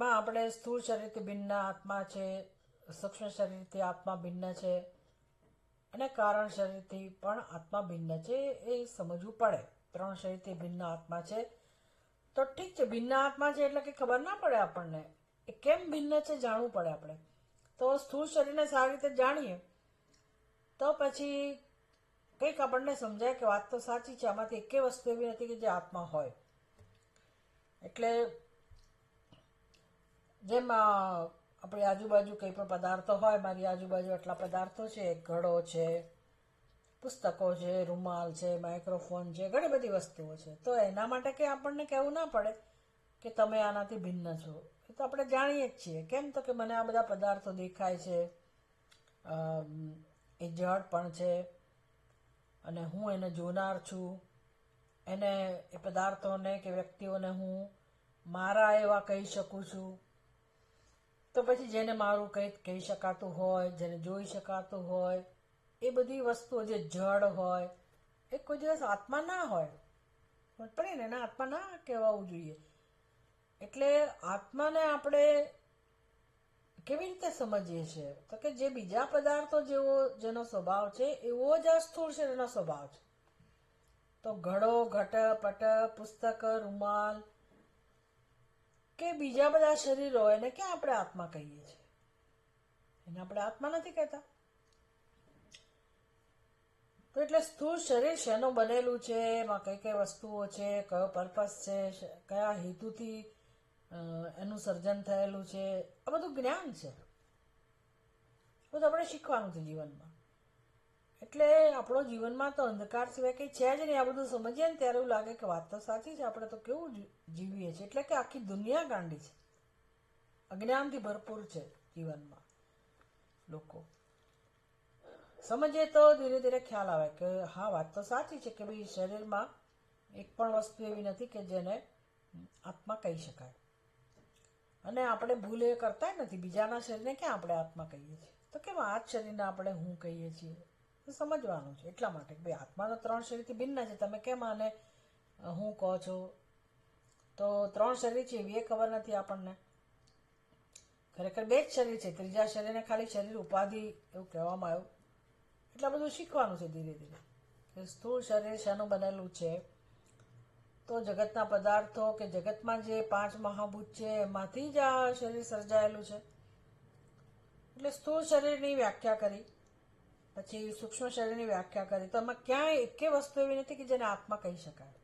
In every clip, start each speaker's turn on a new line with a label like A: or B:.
A: એમાં આપણે સ્થૂળ શરીરથી ભિન્ન આત્મા છે, સૂક્ષ્મ શરીરથી આત્મા ભિન્ન છે અને કારણ શરીરથી પણ આત્મા ભિન્ન છે, એ સમજવું પડે. 3 શરીરથી ભિન્ન આત્મા છે તો ઠીક છે, ભિન્ન આત્મા છે એટલે કે ખબર ના પડે આપણને એ કેમ ભિન્ન છે, જાણવું પડે આપણે. તો સ્થૂળ શરીરને સારી રીતે જાણીએ તો પછી કંઈક આપણને સમજાય કે વાત તો સાચી છે, આમાંથી એકે વસ્તુ એવી નથી કે જે આત્મા હોય. એટલે જેમ આપણી આજુબાજુ કંઈ પણ પદાર્થો હોય, મારી આજુબાજુ આટલા પદાર્થો છે, ઘડો છે, પુસ્તકો છે, રૂમાલ છે, માઇક્રોફોન છે, ઘણી બધી વસ્તુઓ છે. તો એના માટે કંઈ આપણને કહેવું ના પડે કે તમે આનાથી ભિન્ન છો. એ તો આપણે જાણીએ જ છીએ. કેમ? તો કે મને આ બધા પદાર્થો દેખાય છે, એ જડ પણ છે અને હું એને જોનાર છું. એને એ પદાર્થોને કે વ્યક્તિઓને હું મારા એવા કહી શકું છું. તો પછી જેને મારું કંઈક કહી શકાતું હોય, જેને જોઈ શકાતું હોય, એ બધી વસ્તુઓ જે જડ હોય એ કોઈ દિવસ આત્મા ના હોય. પડે ને, એના આત્મા ના કહેવાવું જોઈએ. એટલે આત્માને આપણે કેવી રીતે સમજીએ છીએ? તો કે જે બીજા પદાર્થો જેવો જેનો સ્વભાવ છે એવો જ આ સ્થૂળ શરીરનો સ્વભાવ છે. તો ઘડો, ઘટ, પટ, પુસ્તક, રૂમાલ કે બીજા બધા શરીરો એને ક્યાં આપણે આત્મા કહીએ છીએ? એને આપણે આત્મા નથી કહેતા. તો એટલે સ્થૂળ શરીર શેનું બનેલું છે, એમાં કઈ કઈ વસ્તુઓ છે, કયો પર્પસ છે, કયા હેતુથી એનું સર્જન થયેલું છે, આ બધું જ્ઞાન છે. બધું આપણે શીખવાનું છે જીવનમાં. એટલે આપણો જીવનમાં તો અંધકાર સિવાય કંઈ છે જ નહીં. આ બધું સમજીએ ને ત્યારે એવું લાગે કે વાત તો સાચી છે, આપણે તો કેવું જીવીએ છીએ. એટલે કે આખી દુનિયા ગાંડી છે, અજ્ઞાનથી ભરપૂર છે જીવનમાં. લોકો સમજીએ તો ધીરે ધીરે ખ્યાલ આવે કે હા, વાત તો સાચી છે કે ભાઈ શરીરમાં એક પણ વસ્તુ એવી નથી કે જેને આત્મા કહી શકાય. અને આપણે ભૂલ એ કરતા નથી, બીજાના શરીરને ક્યાં આપણે આત્મા કહીએ છીએ? તો કેમ આ જ શરીરને આપણે હું કહીએ છીએ? સમજવાનું છે. એટલા માટે કે ભાઈ આત્મા તો 3 શરીરથી ભિન્ન છે, તમે કેમ આને હું કહો છો? તો 3 શરીર છે એવી એ ખબર નથી આપણને. ખરેખર 2 જ શરીર છે, ત્રીજા શરીરને ખાલી શરીર ઉપાધિ એવું કહેવામાં આવ્યું. એટલે બધું શીખવાનું છે ધીરે ધીરે કે સ્થૂળ શરીર શાનું બનેલું છે. તો જગતના પદાર્થો કે જગતમાં જે 5 મહાભૂત છે એમાંથી જ આ શરીર સર્જાયેલું છે. એટલે સ્થૂળ શરીરની વ્યાખ્યા કરી, પછી સૂક્ષ્મ શરીરની વ્યાખ્યા કરી. તો એમાં ક્યાંય એકે વસ્તુ એવી નથી કે જેને આત્મા કહી શકાય.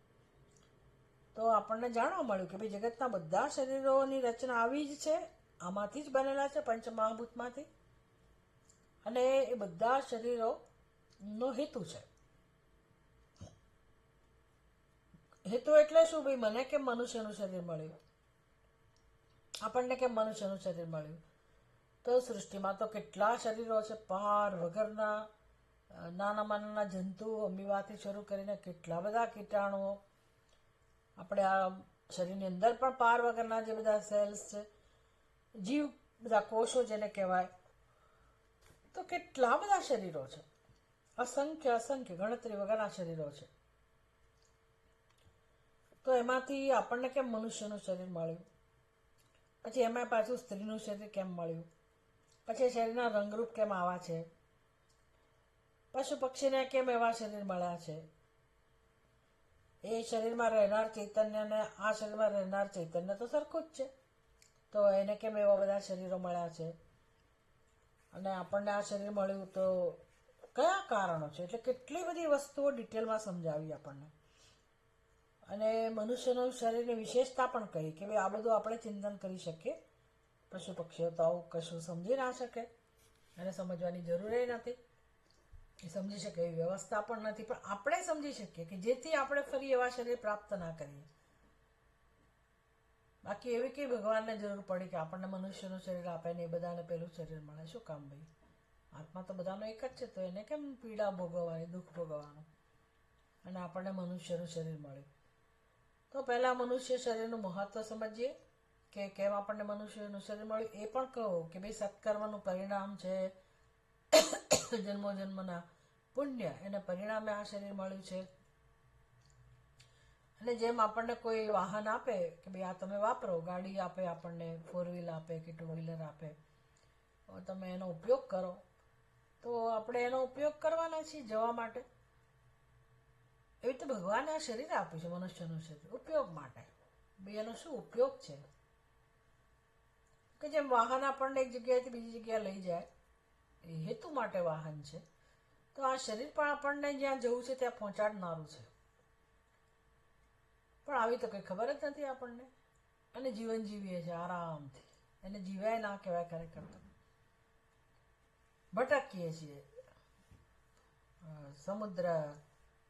A: તો આપણને જાણવા મળ્યું કે ભાઈ જગતના બધા શરીરોની રચના આવી જ છે, આમાંથી જ બનેલા છે, પંચમહાભૂતમાંથી. અને એ બધા શરીરોનો હેતુ છે. હેતુ એટલે શું? ભાઈ મને કેમ મનુષ્યનું શરીર મળ્યું, આપણને કેમ મનુષ્યનું શરીર મળ્યું? તો સૃષ્ટિમાં તો કેટલા શરીરો છે, પાર વગરના નાનામાં નાના જંતુ અમીબાથી શરૂ કરીને કેટલા બધા કીટાણુઓ. આપણે આ શરીરની અંદર પણ પાર વગરના જે બધા સેલ્સ છે, જીવ, બધા કોષો જેને કહેવાય, તો કેટલા બધા શરીરો છે. અસંખ્ય અસંખ્ય ગણતરી વગરના શરીરો છે. તો એમાંથી આપણને કેમ મનુષ્યનું શરીર મળ્યું? પછી એમાં પાછું સ્ત્રીનું શરીર કેમ મળ્યું? પછી શરીરના રંગરૂપ કેમ આવા છે? પશુ પક્ષીને કેમ એવા શરીર મળ્યા છે? એ શરીરમાં રહેનાર ચૈતન્ય ને આ શરીરમાં રહેનાર ચૈતન્ય તો સરખું જ છે, તો એને કેમ એવા બધા શરીરો મળ્યા છે? અને આપણને આ શરીર મળ્યું તો કયા કારણો છે? એટલે કેટલી બધી વસ્તુઓ ડિટેલમાં સમજાવી આપણને. અને મનુષ્યનું શરીરની વિશેષતા પણ કહી કે ભાઈ આ બધું આપણે ચિંતન કરી શકીએ. પશુ પક્ષીઓ તો આવું કશું સમજી ના શકે, એને સમજવાની જરૂર નથી. એ સમજી શકે એવી વ્યવસ્થા પણ નથી. પણ આપણે સમજી શકીએ કે જેથી આપણે ફરી એવા શરીર પ્રાપ્ત ના કરીએ. બાકી એવી કઈ ભગવાનને જરૂર પડી કે આપણને મનુષ્યનું શરીર આપે ને એ બધાને પેલું શરીર મળે? શું કામ ભાઈ? આત્મા તો બધાનો એક જ છે, તો એને કેમ પીડા ભોગવવાની, દુઃખ ભોગવવાનું? અને આપણને મનુષ્યનું શરીર મળ્યું. તો પહેલા મનુષ્ય શરીરનું મહત્વ સમજીએ કે કેમ આપણને મનુષ્યનું શરીર મળ્યું. એ પણ કહો કે ભાઈ સત્કર્મનું પરિણામ છે, જન્મો જન્મના પુણ્ય, એને પરિણામે આ શરીર મળ્યું છે. અને જેમ આપણને કોઈ વાહન આપે કે ભાઈ આ તમે વાપરો, ગાડી આપે આપણને, 4 વ્હીલ આપે કે 2 વ્હીલર આપે, તમે એનો ઉપયોગ કરો, તો આપણે એનો ઉપયોગ કરવાના છીએ જવા માટે. એવી રીતે ભગવાને આ શરીર આપ્યું છે, મનુષ્યનું શરીર, ઉપયોગ માટે. ભાઈ એનો શું ઉપયોગ છે? કે જેમ વાહન આપણને એક જગ્યાએથી બીજી જગ્યાએ લઈ જાય, એ હેતુ માટે વાહન છે, તો આ શરીર પણ આપણને જ્યાં જવું છે ત્યાં પહોંચાડનારું છે. પણ આવી તો કંઈ ખબર જ નથી આપણને, અને જીવન જીવીએ છીએ આરામથી. એને જીવાય ના કહેવાય ખરેખર તો. ભટકીએ છીએ સમુદ્ર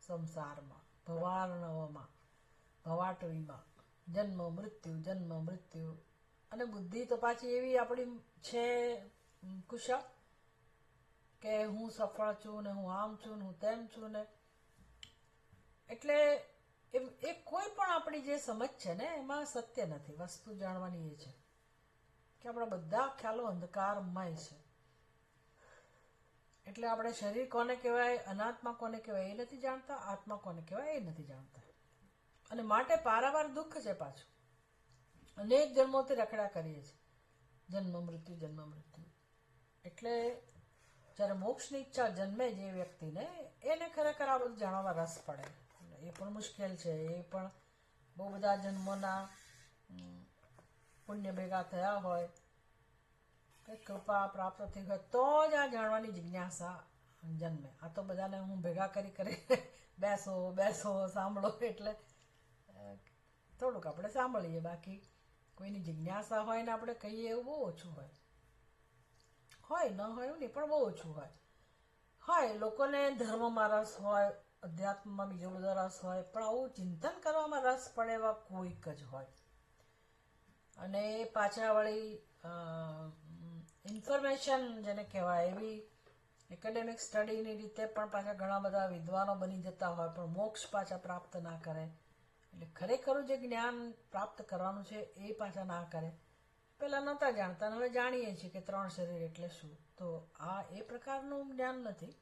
A: સંસારમાં, ભવાર્ણવમાં, ભવાટવીમાં, જન્મ મૃત્યુ. અને બુદ્ધિ તો પાછી એવી આપણી છે કુશળ કે હું સફળ છું ને, હું આમ છું ને, હું તેમ છું ને. એટલે એ કોઈ પણ આપણી જે સમજ છે ને એમાં સત્ય નથી. વસ્તુ જાણવાની એ છે કે આપણા બધા ખ્યાલો અંધકારમય છે. એટલે આપણે શરીર કોને કહેવાય, અનાત્મા કોને કહેવાય એ નથી જાણતા, આત્મા કોને કહેવાય એ નથી જાણતા. અને માટે પારાવાર દુઃખ છે પાછું. અનેક જન્મોથી રખડા કરીએ છીએ, જન્મ મૃત્યુ. એટલે જ્યારે મોક્ષની ઈચ્છા જન્મે જે વ્યક્તિને, એને ખરેખર આ બધું જાણવામાં રસ પડે. એ પણ મુશ્કેલ છે. એ પણ બહુ બધા જન્મોના પુણ્ય ભેગા થયા હોય, કૃપા પ્રાપ્ત થઈ હોય તો જ આ જાણવાની જિજ્ઞાસા જન્મે. આ તો બધાને હું ભેગા કરી બેસો સાંભળો, એટલે થોડુંક આપણે સાંભળીએ. બાકી કોઈની જિજ્ઞાસા હોય ને આપણે કહીએ એવું બહુ ઓછું હોય. ન હોય એવું નહીં, પણ બહુ ઓછું હોય. લોકોને ધર્મમાં રસ હોય, અધ્યાત્મમાં બીજો બધો રસ હોય, પણ આવું ચિંતન કરવામાં રસ પડે એવા કોઈક જ હોય. અને પાછા વળી ઇન્ફોર્મેશન જેને કહેવાય, એવી એકેડેમિક સ્ટડીની રીતે પણ પાછા ઘણા બધા વિદ્વાનો બની જતા હોય, પણ મોક્ષ પાછા પ્રાપ્ત ના કરે. એટલે ખરેખર જે જ્ઞાન પ્રાપ્ત કરવાનું છે એ પાછા ના કરે. પહેલાં નહોતા જાણતા, હવે જાણીએ છીએ કે 3 શરીર એટલે શું. તો આ એ પ્રકારનું જ્ઞાન નથી.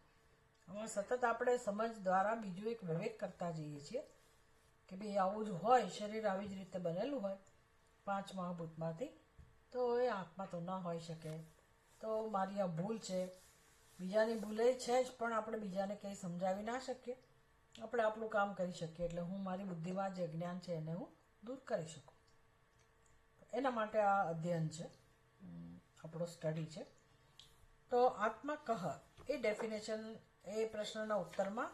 A: આમાં સતત આપણે સમજ દ્વારા બીજું એક વિવેક કરતા જઈએ છીએ કે ભાઈ આવું જ હોય, શરીર આવી જ રીતે બનેલું હોય 5 મહાભૂતમાંથી, તો એ આત્મા તો ન હોઈ શકે. તો મારી આ ભૂલ છે, બીજાની ભૂલે છે જ, પણ આપણે બીજાને કંઈ સમજાવી ના શકીએ. આપણે આપણું કામ કરી શકીએ. એટલે હું મારી બુદ્ધિમાં જે જ્ઞાન છે એને હું દૂર કરી શકું. એના માટે આ અધ્યયન છે, આપણો સ્ટડી છે. તો આત્મા કહ એ ડેફિનેશન, એ પ્રશ્નના ઉત્તરમાં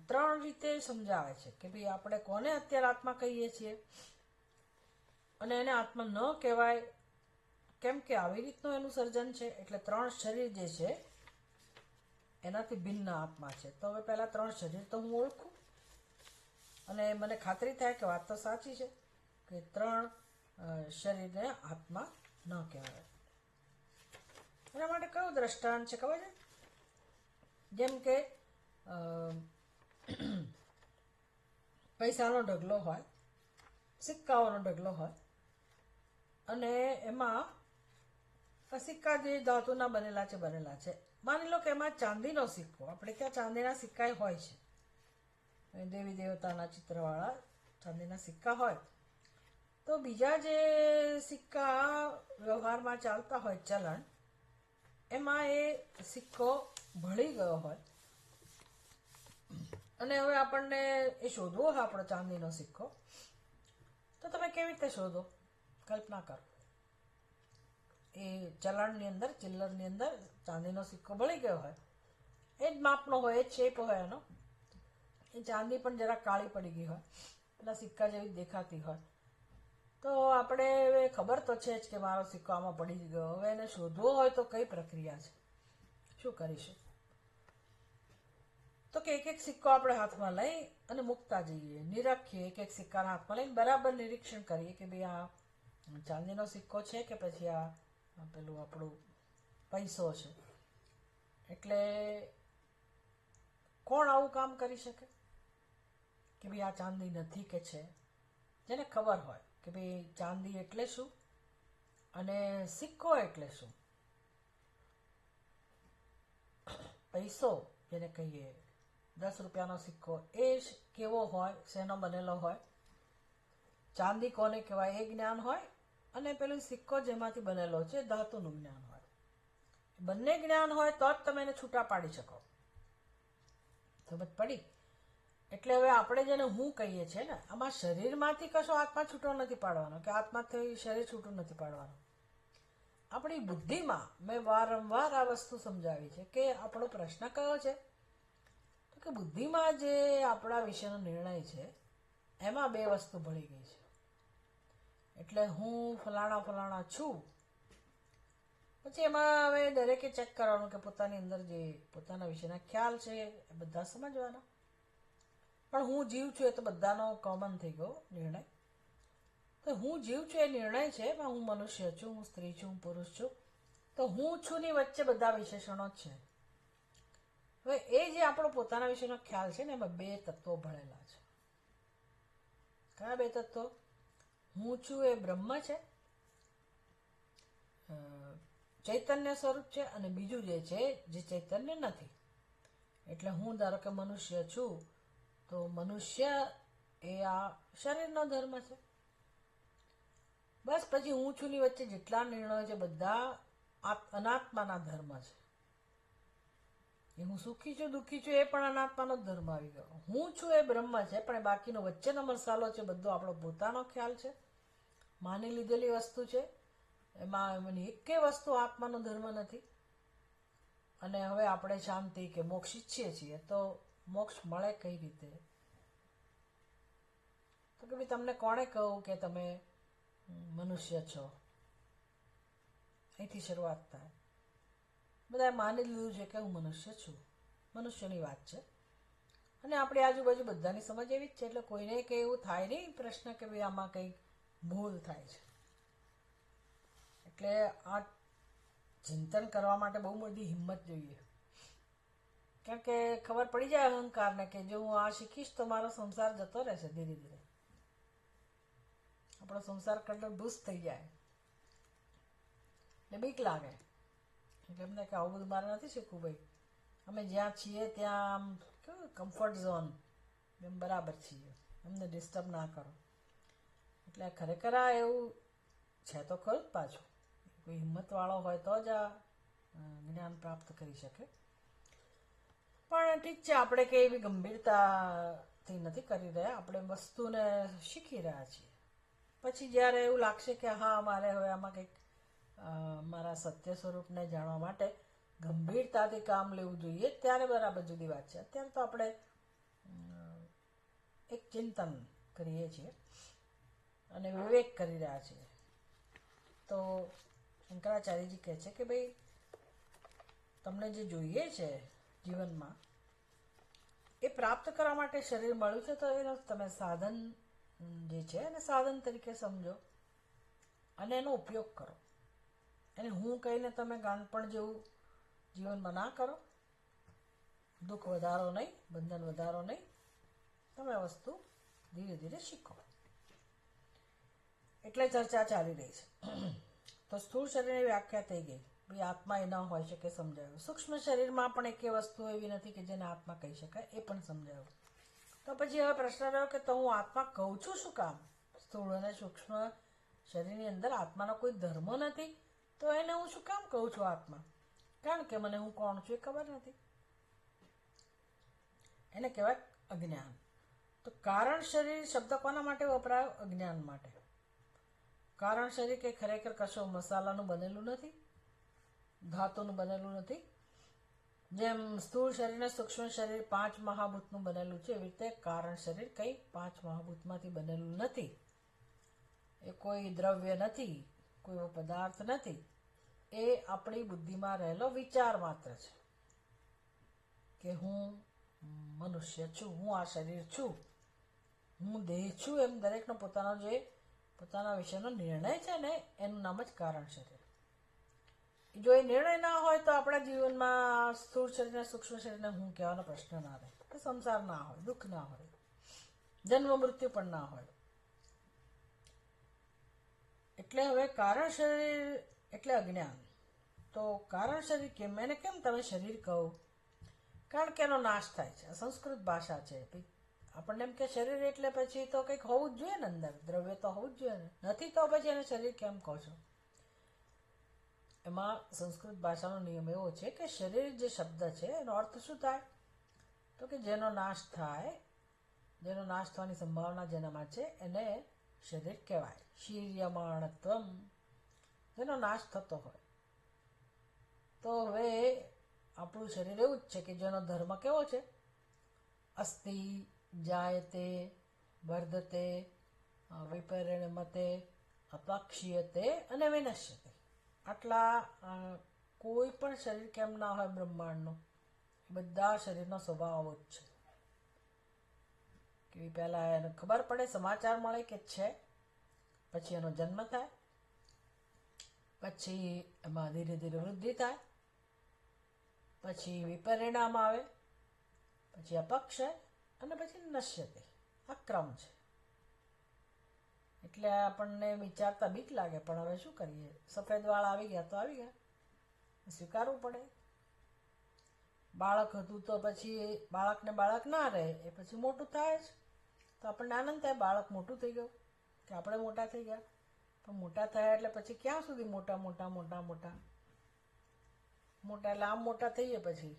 A: 3 રીતે સમજાવે છે કે ભાઈ આપણે કોને અત્યારે આત્મા કહીએ છીએ, અને એને આત્મા ન કહેવાય કેમ કે આવી રીતનું એનું સર્જન છે. એટલે 3 શરીર જે છે એનાથી ભિન્ન આત્મા છે. તો હવે પહેલાં 3 શરીર તો હું ઓળખું, અને મને ખાતરી થાય કે વાત તો સાચી છે કે 3 શરીરને આત્મા ન કહેવાય. એના માટે કયું દ્રષ્ટાંત છે ખબર છે? જેમ કે પૈસાનો ઢગલો હોય, સિક્કાઓનો ઢગલો હોય, અને એમાં સિક્કા જે ધાતુના બનેલા છે. માની લો કે એમાં ચાંદીનો સિક્કો, આપણે ત્યાં ચાંદીના સિક્કા હોય છે, દેવી દેવતાના ચિત્રવાળા ચાંદીના સિક્કા હોય. તો બીજા જે સિક્કા વ્યવહારમાં ચાલતા હોય, ચલણ, એમાં એ સિક્કો ભળી ગયો હોય, અને હવે આપણને એ શોધવો હોય આપણો ચાંદીનો સિક્કો, તો તમે કેવી રીતે શોધો? કલ્પના કરો. એ ચલણની અંદર, ચિલ્લરની અંદર ચાંદીનો સિક્કો ભળી ગયો હોય, એ જ માપનો હોય, એ જ શેપ હોય એનો. એ ચાંદી પણ જરા કાળી પડી ગઈ હોય, પેલા સિક્કા જેવી દેખાતી હોય. તો આપણે ખબર તો છે જ કે મારો સિક્કો આમાં પડી જ ગયો. હવે એને શોધવો હોય તો કઈ પ્રક્રિયા છે? શું કરીશું? તો કે એક સિક્કો આપણે હાથમાં લઈ અને મૂકતા જઈએ, નિરખીએ. એક સિક્કાના હાથમાં લઈને બરાબર નિરીક્ષણ કરીએ કે ભાઈ આ ચાંદીનો સિક્કો છે કે પછી આ પેલું આપણું પૈસો છે. એટલે કોણ આવું કામ કરી શકે કે ભાઈ આ ચાંદી નથી કે છે? જેને ખબર હોય કે ભાઈ ચાંદી એટલે શું અને સિક્કો એટલે શું. પૈસો જેને કહીએ, 10 રૂપિયાનો સિક્કો, એ કેવો હોય, શેનો બનેલો હોય, ચાંદી કોને કહેવાય એ જ્ઞાન હોય, અને પેલું સિક્કો જેમાંથી બનેલો છે ધાતુનું જ્ઞાન હોય. બંને જ્ઞાન હોય તો જ તમે એને છૂટા પાડી શકો. સમજ પડી? એટલે હવે આપણે જેને હું કહીએ છીએ ને, આમાં શરીરમાંથી કશો આત્મા છૂટો નથી પાડવાનો, કે આત્માથી શરીર છૂટું નથી પાડવાનું. આપણી બુદ્ધિમાં મેં વારંવાર આ વસ્તુ સમજાવી છે કે આપણો પ્રશ્ન કયો છે, તો કે બુદ્ધિમાં જે આપણા વિશેનો નિર્ણય છે એમાં બે વસ્તુ ભળી ગઈ છે. એટલે હું ફલાણા ફલાણા છું, પછી એમાં હવે દરેકે ચેક કરવાનું કે પોતાની અંદર જે પોતાના વિશેના ખ્યાલ છે એ બધા સમજવાના. પણ હું જીવ છું એ તો બધાનો કોમન થઈ ગયો નિર્ણય. તો હું જીવ છું એ નિર્ણય છે, પણ હું મનુષ્ય છું, હું સ્ત્રી છું, હું પુરુષ છું. તો હું છું ની વચ્ચે બધા વિશેષણો જ છે. હવે એ જે આપણો પોતાના વિશેનો ખ્યાલ છે ને એમાં બે તત્વો ભળેલા છે. કયા બે તત્વો? હું છું એ બ્રહ્મ છે, ચૈતન્ય સ્વરૂપ છે, અને બીજું જે છે જે ચૈતન્ય નથી. એટલે હું ધારો કે મનુષ્ય છું, તો મનુષ્ય એ આ શરીરનો ધર્મ છે. બસ પછી હું છું ની વચ્ચે જેટલા નિર્ણયો છે બધા અનાત્માના ધર્મ છે. એ હું સુખી છું દુઃખી છું એ પણ અનાત્માનો જ ધર્મ આવી ગયો. હું છું એ બ્રહ્મ છે, પણ બાકીનો વચ્ચેનો મસાલો છે બધો આપણો પોતાનો ખ્યાલ છે, માની લીધેલી વસ્તુ છે. એમાં એની એકે વસ્તુ આત્માનો ધર્મ નથી. અને હવે આપણે શાંતિ કે મોક્ષ ઈચ્છીએ છીએ, તો મોક્ષ મળે કઈ રીતે? તો કે ભાઈ તમને કોણે કહું કે તમે મનુષ્ય છો? અહીંથી શરૂઆત થાય. બધા માની લીધું છે કે હું મનુષ્ય છું, મનુષ્યની વાત છે. અને આપણી આજુબાજુ બધાની સમજ એવી જ છે, એટલે કોઈને કંઈ એવું થાય નહીં પ્રશ્ન કે ભાઈ આમાં કંઈક ભૂલ થાય છે. એટલે આ ચિંતન કરવા માટે બહુ મોટી હિંમત જોઈએ. કારણ કે ખબર પડી જાય અહંકારને કે જો હું આ શીખીશ તો મારો સંસાર જતો રહેશે ધીરે ધીરે. આપણો સંસાર કંડરભૂસ થઈ જાય એટલે બીક લાગે. એટલે એમને કે આવું બધું મારે નથી શીખવું ભાઈ, અમે જ્યાં છીએ ત્યાં આમ કેવું કમ્ફર્ટ ઝોન એમ બરાબર છીએ, અમને ડિસ્ટર્બ ના કરો. એટલે ખરેખર આ એવું છે તો ખરું જ. પાછું કોઈ હિંમતવાળો હોય તો જ આ જ્ઞાન પ્રાપ્ત કરી શકે. પણ ઠીક છે, આપણે કંઈ એવી ગંભીરતાથી નથી કરી રહ્યા, આપણે વસ્તુને શીખી રહ્યા છીએ. પછી જ્યારે એવું લાગશે કે હા મારે હવે આમાં કંઈક મારા સત્ય સ્વરૂપને જાણવા માટે ગંભીરતાથી કામ લેવું જોઈએ, ત્યારે બરાબર જુદી વાત છે. અત્યારે તો આપણે એક ચિંતન કરીએ છીએ અને વિવેક કરી રહ્યા છીએ. તો શંકરાચાર્યજી કહે છે કે ભાઈ તમને જે જોઈએ છે જીવનમાં એ પ્રાપ્ત કરવા માટે શરીર મળ્યું છે, તો એનો તમે સાધન જે છે એને સાધન તરીકે સમજો અને એનો ઉપયોગ કરો. એને હું કહીને તમે ગાંડપણ જેવું જીવનમાં ના કરો. દુઃખ વધારો નહીં, બંધન વધારો નહીં. તમે વસ્તુ ધીરે ધીરે શીખો. એટલે ચર્ચા ચાલી રહી છે. તો સ્થૂળ શરીરની વ્યાખ્યા થઈ ગઈ, ભાઈ આત્મા એ ન હોઈ શકે સમજાયું. સૂક્ષ્મ શરીરમાં પણ એક વસ્તુ એવી નથી કે જેને આત્મા કહી શકાય, એ પણ સમજાયું. તો પછી હવે પ્રશ્ન રહ્યો કે તો હું આત્મા કહું છું શું કામ? સ્થૂળ અને સૂક્ષ્મ શરીરની અંદર આત્માનો કોઈ ધર્મ નથી, તો એને હું શું કામ કહું છું આત્મા? કારણ કે મને હું કોણ છું એ ખબર નથી. એને કહેવાય અજ્ઞાન. તો કારણ શરીર શબ્દ કોના માટે વપરાયો? અજ્ઞાન માટે. કારણ શરીર કે ખરેખર કશો મસાલાનું બનેલું નથી, ધાતુનું બનેલું નથી. જેમ સ્થૂળ શરીર અને સૂક્ષ્મ શરીર 5 મહાભૂતનું બનેલું છે, એવી રીતે કારણ શરીર કંઈ 5 મહાભૂતમાંથી બનેલું નથી. એ કોઈ દ્રવ્ય નથી, કોઈ પદાર્થ નથી. એ આપણી બુદ્ધિમાં રહેલો વિચાર માત્ર છે કે હું મનુષ્ય છું, હું આ શરીર છું, હું દેહ છું. એમ દરેકનો પોતાના વિશેનો નિર્ણય છે ને, એનું નામ જ કારણ શરીર. જો એ નિર્ણય ના હોય તો આપણા જીવનમાં સ્થૂળ શરીરને સૂક્ષ્મ શરીરને હું કહેવાનો પ્રશ્ન ના રહે. સંસાર ના હોય, દુઃખ ના હોય, જન્મ મૃત્યુ પણ ના હોય. એટલે હવે કારણ શરીર એટલે અજ્ઞાન. તો કારણ શરીર કેમ? એને કેમ તમે શરીર કહો? કારણ કે એનો નાશ થાય છે. સંસ્કૃત ભાષા છે, આપણને એમ કે શરીર એટલે પછી તો કંઈક હોવું જ જોઈએ ને, અંદર દ્રવ્ય તો હોવું જ જોઈએ ને, નથી તો પછી એને શરીર કેમ કહો છો? એમાં સંસ્કૃત ભાષાનો નિયમ એવો છે કે શરીર જે શબ્દ છે એનો અર્થ શું થાય? તો કે જેનો નાશ થાય, જેનો નાશ થવાની સંભાવના જેનામાં છે એને શરીર કહેવાય. શીર્યમાણત્વમ, જેનો નાશ થતો હોય. તો હવે આપણું શરીર એવું જ છે કે જેનો ધર્મ કેવો છે? અસ્તિ, જાયતે, વર્ધતે, વિપરિણમતે, અપક્ષીયતે અને વિનશ્યતે. આટલા કોઈ પણ શરીર કેમ ના હોય બ્રહ્માંડનું, બધા શરીરનો સ્વભાવ આવો જ છે. કે પહેલાં એને ખબર પડે, સમાચાર મળે કે છે, પછી એનો જન્મ થાય, પછી એમાં ધીરે ધીરે વૃદ્ધિ થાય, પછી વિપરિણામ આવે, પછી અપક્ષય અને પછી નશ્યતે. આ ક્રમ છે. એટલે આપણને વિચારતા બીક લાગે, પણ હવે શું કરીએ? સફેદ વાળ આવી ગયા તો આવી ગયા, સ્વીકારવું પડે. બાળક હતું તો પછી બાળકને બાળક ના રહે, એ પછી મોટું થાય જ, તો આપણને આનંદ થાય બાળક મોટું થઈ ગયું કે આપણે મોટા થઈ ગયા. પણ મોટા થયા એટલે પછી ક્યાં સુધી મોટા મોટા મોટા મોટા મોટા એટલે આમ મોટા થઈએ પછી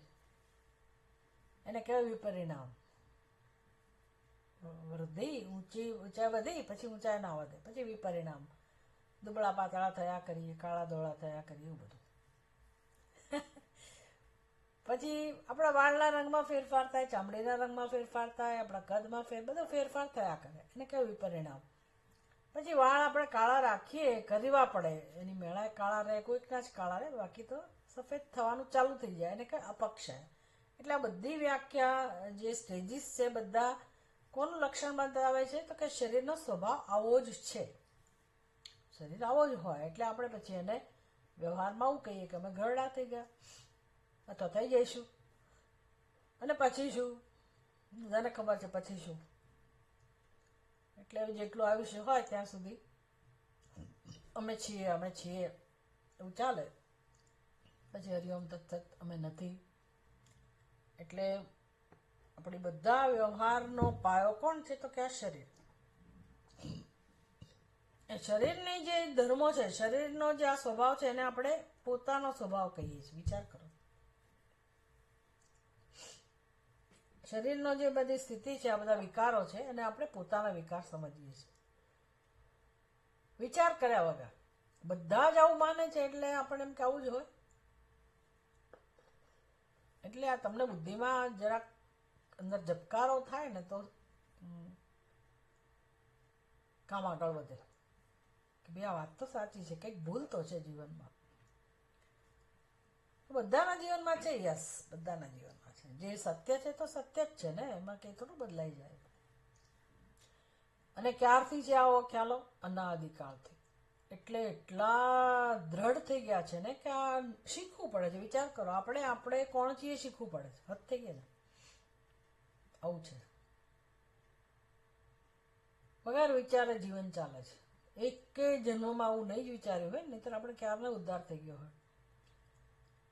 A: એને કહેવાય વિપરિણામ. વૃદ્ધિ, ઊંચાઈ વધી, પછી ઊંચાઈ ના વધે, પછી વિપરિણામ. દુબળા પાતળા થયા કરીએ, કાળા ધોળા થયા કરીએ, એવું બધું. પછી આપણા વાળના રંગમાં ફેરફાર થાય, ચામડીના રંગમાં ફેરફાર થાય, આપણા કદમાં બધો ફેરફાર થયા કરે, એને કયું વિપરિણામ. પછી વાળ આપણે કાળા રાખીએ, કરવા પડે, એની મેળાએ કાળા રહે, કોઈકના જ કાળા રહે, બાકી તો સફેદ થવાનું ચાલુ થઈ જાય, એને કઈ અપક્ષય. એટલે આ બધી વ્યાખ્યા જે સ્ટેજીસ છે બધા કોનું લક્ષણ બતાવે છે? તો કે શરીરનો સ્વભાવ આવો જ છે. શરીર આવો જ હોય એટલે આપણે પછી એને વ્યવહારમાં આવું કહીએ કે અમે ઘરડા થઈ ગયા અથવા થઈ જઈશું. અને પછી શું? બધાને ખબર છે પછી શું. એટલે જેટલું આયુષ્ય હોય ત્યાં સુધી અમે છીએ એવું ચાલે. પછી હરિઓમ તત્સત અમે નથી. એટલે આપણી બધા વ્યવહારનો પાયો કોણ છે? તો કે આ શરીર. એ શરીરની જે ધર્મો છે, શરીરનો જે આ સ્વભાવ છે, એને આપણે પોતાનો સ્વભાવ કહીએ છીએ. વિચાર કરો, શરીરનો જે બધી સ્થિતિ છે, આ બધા વિકારો છે, એને આપણે પોતાના વિકાર સમજીએ છીએ વિચાર કર્યા વગર. બધા જ આવું માને છે એટલે આપણે એમ કે આવું જ હોય. એટલે આ તમને બુદ્ધિમાં જરાક અંદર ઝબકારો થાય ને તો કામ આગળ વધે કે ભાઈ આ વાત તો સાચી છે, કંઈક ભૂલ તો છે જીવનમાં. બધાના જીવનમાં છે, યસ, બધાના જીવનમાં છે. જે સત્ય છે તો સત્ય જ છે ને, એમાં કંઈ થોડું બદલાઈ જાય. અને ક્યારથી છે આવો ખ્યાલો? અનાદિકાળથી. એટલે એટલા દ્રઢ થઈ ગયા છે ને કે આ શીખવું પડે છે. વિચાર કરો, આપણે કોણ છીએ શીખવું પડે છે. હદ થઈ ગઈ ને, આવું છે. વગર વિચારે જીવન ચાલે છે. એક જન્મમાં આવું નહીં જ વિચાર્યું હોય, નહીંતર આપણે ક્યારનો ઉદ્ધાર થઈ ગયો હોય.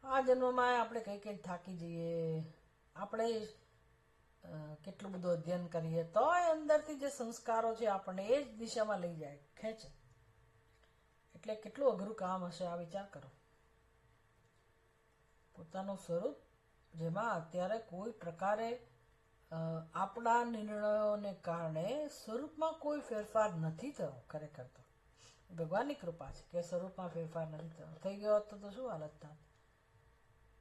A: આ જન્મમાં આપણે કઈ કઈ થાકી જઈએ, આપણે કેટલું બધું અધ્યયન કરીએ તો અંદરથી જે સંસ્કારો છે આપણને એ જ દિશામાં લઈ જાય, ખેંચે. એટલે કેટલું અઘરું કામ હશે આ વિચાર કરો. પોતાનું સ્વરૂપ જેમાં અત્યારે કોઈ પ્રકારે આપણા નિર્ણયોને કારણે સ્વરૂપમાં કોઈ ફેરફાર નથી થયો. ખરેખર તો ભગવાનની કૃપા છે કે સ્વરૂપમાં ફેરફાર નથી થયો. થઈ ગયો હોત તો શું હાલત થાત?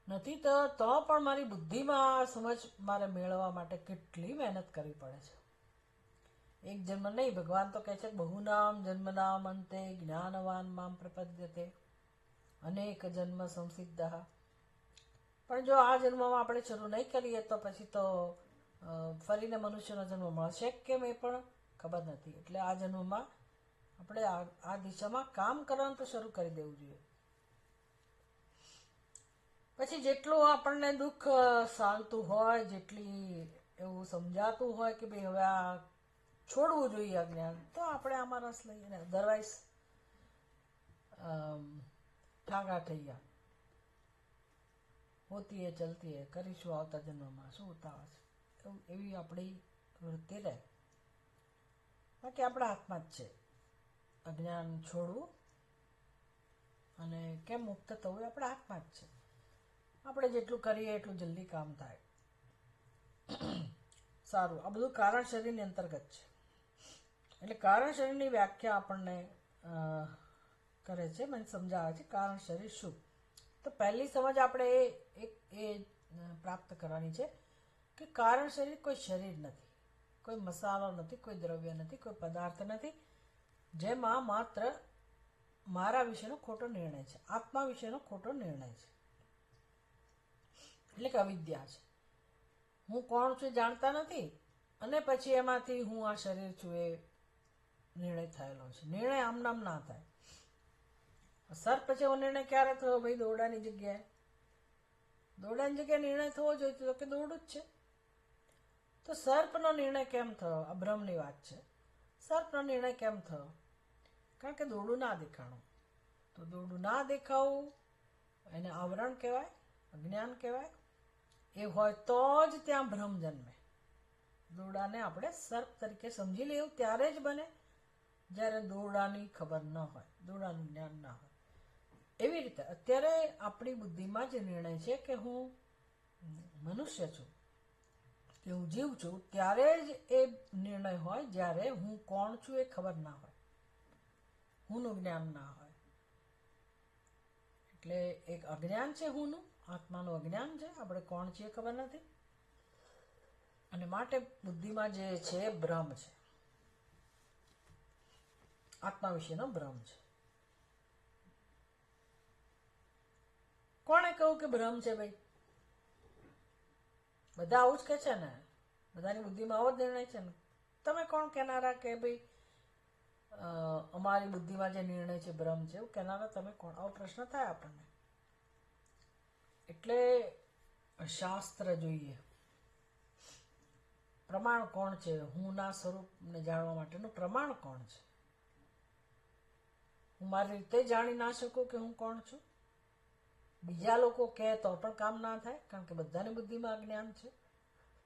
A: નથી તો પણ મારી બુદ્ધિમાં સમજ મારે મેળવવા માટે કેટલી મહેનત કરવી પડે છે. એક જન્મ નહીં, ભગવાન તો કહે છે બહુનામ જન્મનામ અંતે જ્ઞાનવાન મામ પ્રપદ્યતે અનેક જન્મ સંસિદ્ધ. પણ જો આ જન્મમાં આપણે શરૂ નહીં કરીએ તો પછી તો ફરીને મનુષ્યનો જન્મ મળશે કેમ એ પણ ખબર નથી. એટલે આ જન્મમાં આપણે આ દિશામાં કામ કરવાનું તો શરૂ કરી દેવું જોઈએ. પછી જેટલું આપણને દુઃખ સાલતું હોય, જેટલી એવું સમજાતું હોય કે ભાઈ હવે આ છોડવું જોઈએ અજ્ઞાન, તો આપણે આમાં રસ લઈએ ને. અધરવાઇઝ ઠાગા થઈ ગયા, હોતી હે ચલતી હે, કરીશું આવતા જન્મમાં, શું ઉતાવળ છે, એવી આપણી વૃત્તિ રહે. બાકી આપણા હાથમાં જ છે અજ્ઞાન છોડવું અને કેમ મુક્ત થવું એ આપણા હાથમાં જ છે. આપણે જેટલું કરીએ એટલું જલ્દી કામ થાય. સારું, આ બધું કારણ શરીરની અંતર્ગત છે. એટલે કારણ શરીરની વ્યાખ્યા આપણને કરે છે, મને સમજાવે છે કારણ શરીર શું. તો પહેલી સમજ આપણે એ પ્રાપ્ત કરવાની છે કે કારણ શરીર કોઈ શરીર નથી, કોઈ મસાલો નથી, કોઈ દ્રવ્ય નથી, કોઈ પદાર્થ નથી, જેમાં માત્ર મારા વિશેનો ખોટો નિર્ણય છે, આત્મા વિશેનો ખોટો નિર્ણય છે. એટલે કે અવિદ્યા છે. હું કોણ છું જાણતા નથી અને પછી એમાંથી હું આ શરીર છું એ નિર્ણય થયેલો છે. નિર્ણય આમ નામ ના થાય. સર્પ પછી એવો નિર્ણય ક્યારે થયો? ભાઈ દોરડાની જગ્યાએ નિર્ણય થવો જોઈએ તો કે દોરડું જ છે. તો સર્પનો નિર્ણય કેમ થયો? આ બ્રહ્મની વાત છે. સર્પનો નિર્ણય કેમ થયો? કારણ કે દોરડું ના દેખાણું. તો દોરડું ના દેખાવું એને આવરણ કહેવાય, અજ્ઞાન કહેવાય. એ હોય તો જ ત્યાં ભ્રમ જન્મે. દોરડાને આપણે સર્પ તરીકે સમજી લેવું ત્યારે જ બને જ્યારે દોરડાની ખબર ન હોય, દોરડાનું જ્ઞાન ના હોય. એવી રીતે અત્યારે આપણી બુદ્ધિમાં જે નિર્ણય છે કે હું મનુષ્ય છું, કે હું જીવ છું, ત્યારે જ એ નિર્ણય હોય જ્યારે હું કોણ છું એ ખબર ના હોય, હુંનું જ્ઞાન ના હોય. એટલે એક અજ્ઞાન છે હુંનું, આત્માનું અજ્ઞાન છે, આપણે કોણ છીએ ખબર નથી, અને માટે બુદ્ધિમાં જે છે ભ્રમ છે, આત્મા વિશેનો ભ્રમ છે. કોણે કહ્યું કે ભ્રમ છે? ભાઈ બધા આવું જ કે છે ને, બધાની બુદ્ધિમાં આવો જ નિર્ણય છે ને. તમે કોણ કહેનારા કે ભાઈ અમારી બુદ્ધિમાં જે નિર્ણય છે ભ્રમ છે? એવું કહેનારા તમે કોણ? આવો પ્રશ્ન થાય આપણને. એટલે શાસ્ત્ર જોઈએ, પ્રમાણ કોણ છે? હુંના સ્વરૂપને જાણવા માટેનું પ્રમાણ કોણ છે? હું મારી રીતે જાણી ના શકું કે હું કોણ છું. બીજા લોકો કહે તો પણ કામ ના થાય, કારણ કે બધાની બુદ્ધિમાં અજ્ઞાન છે.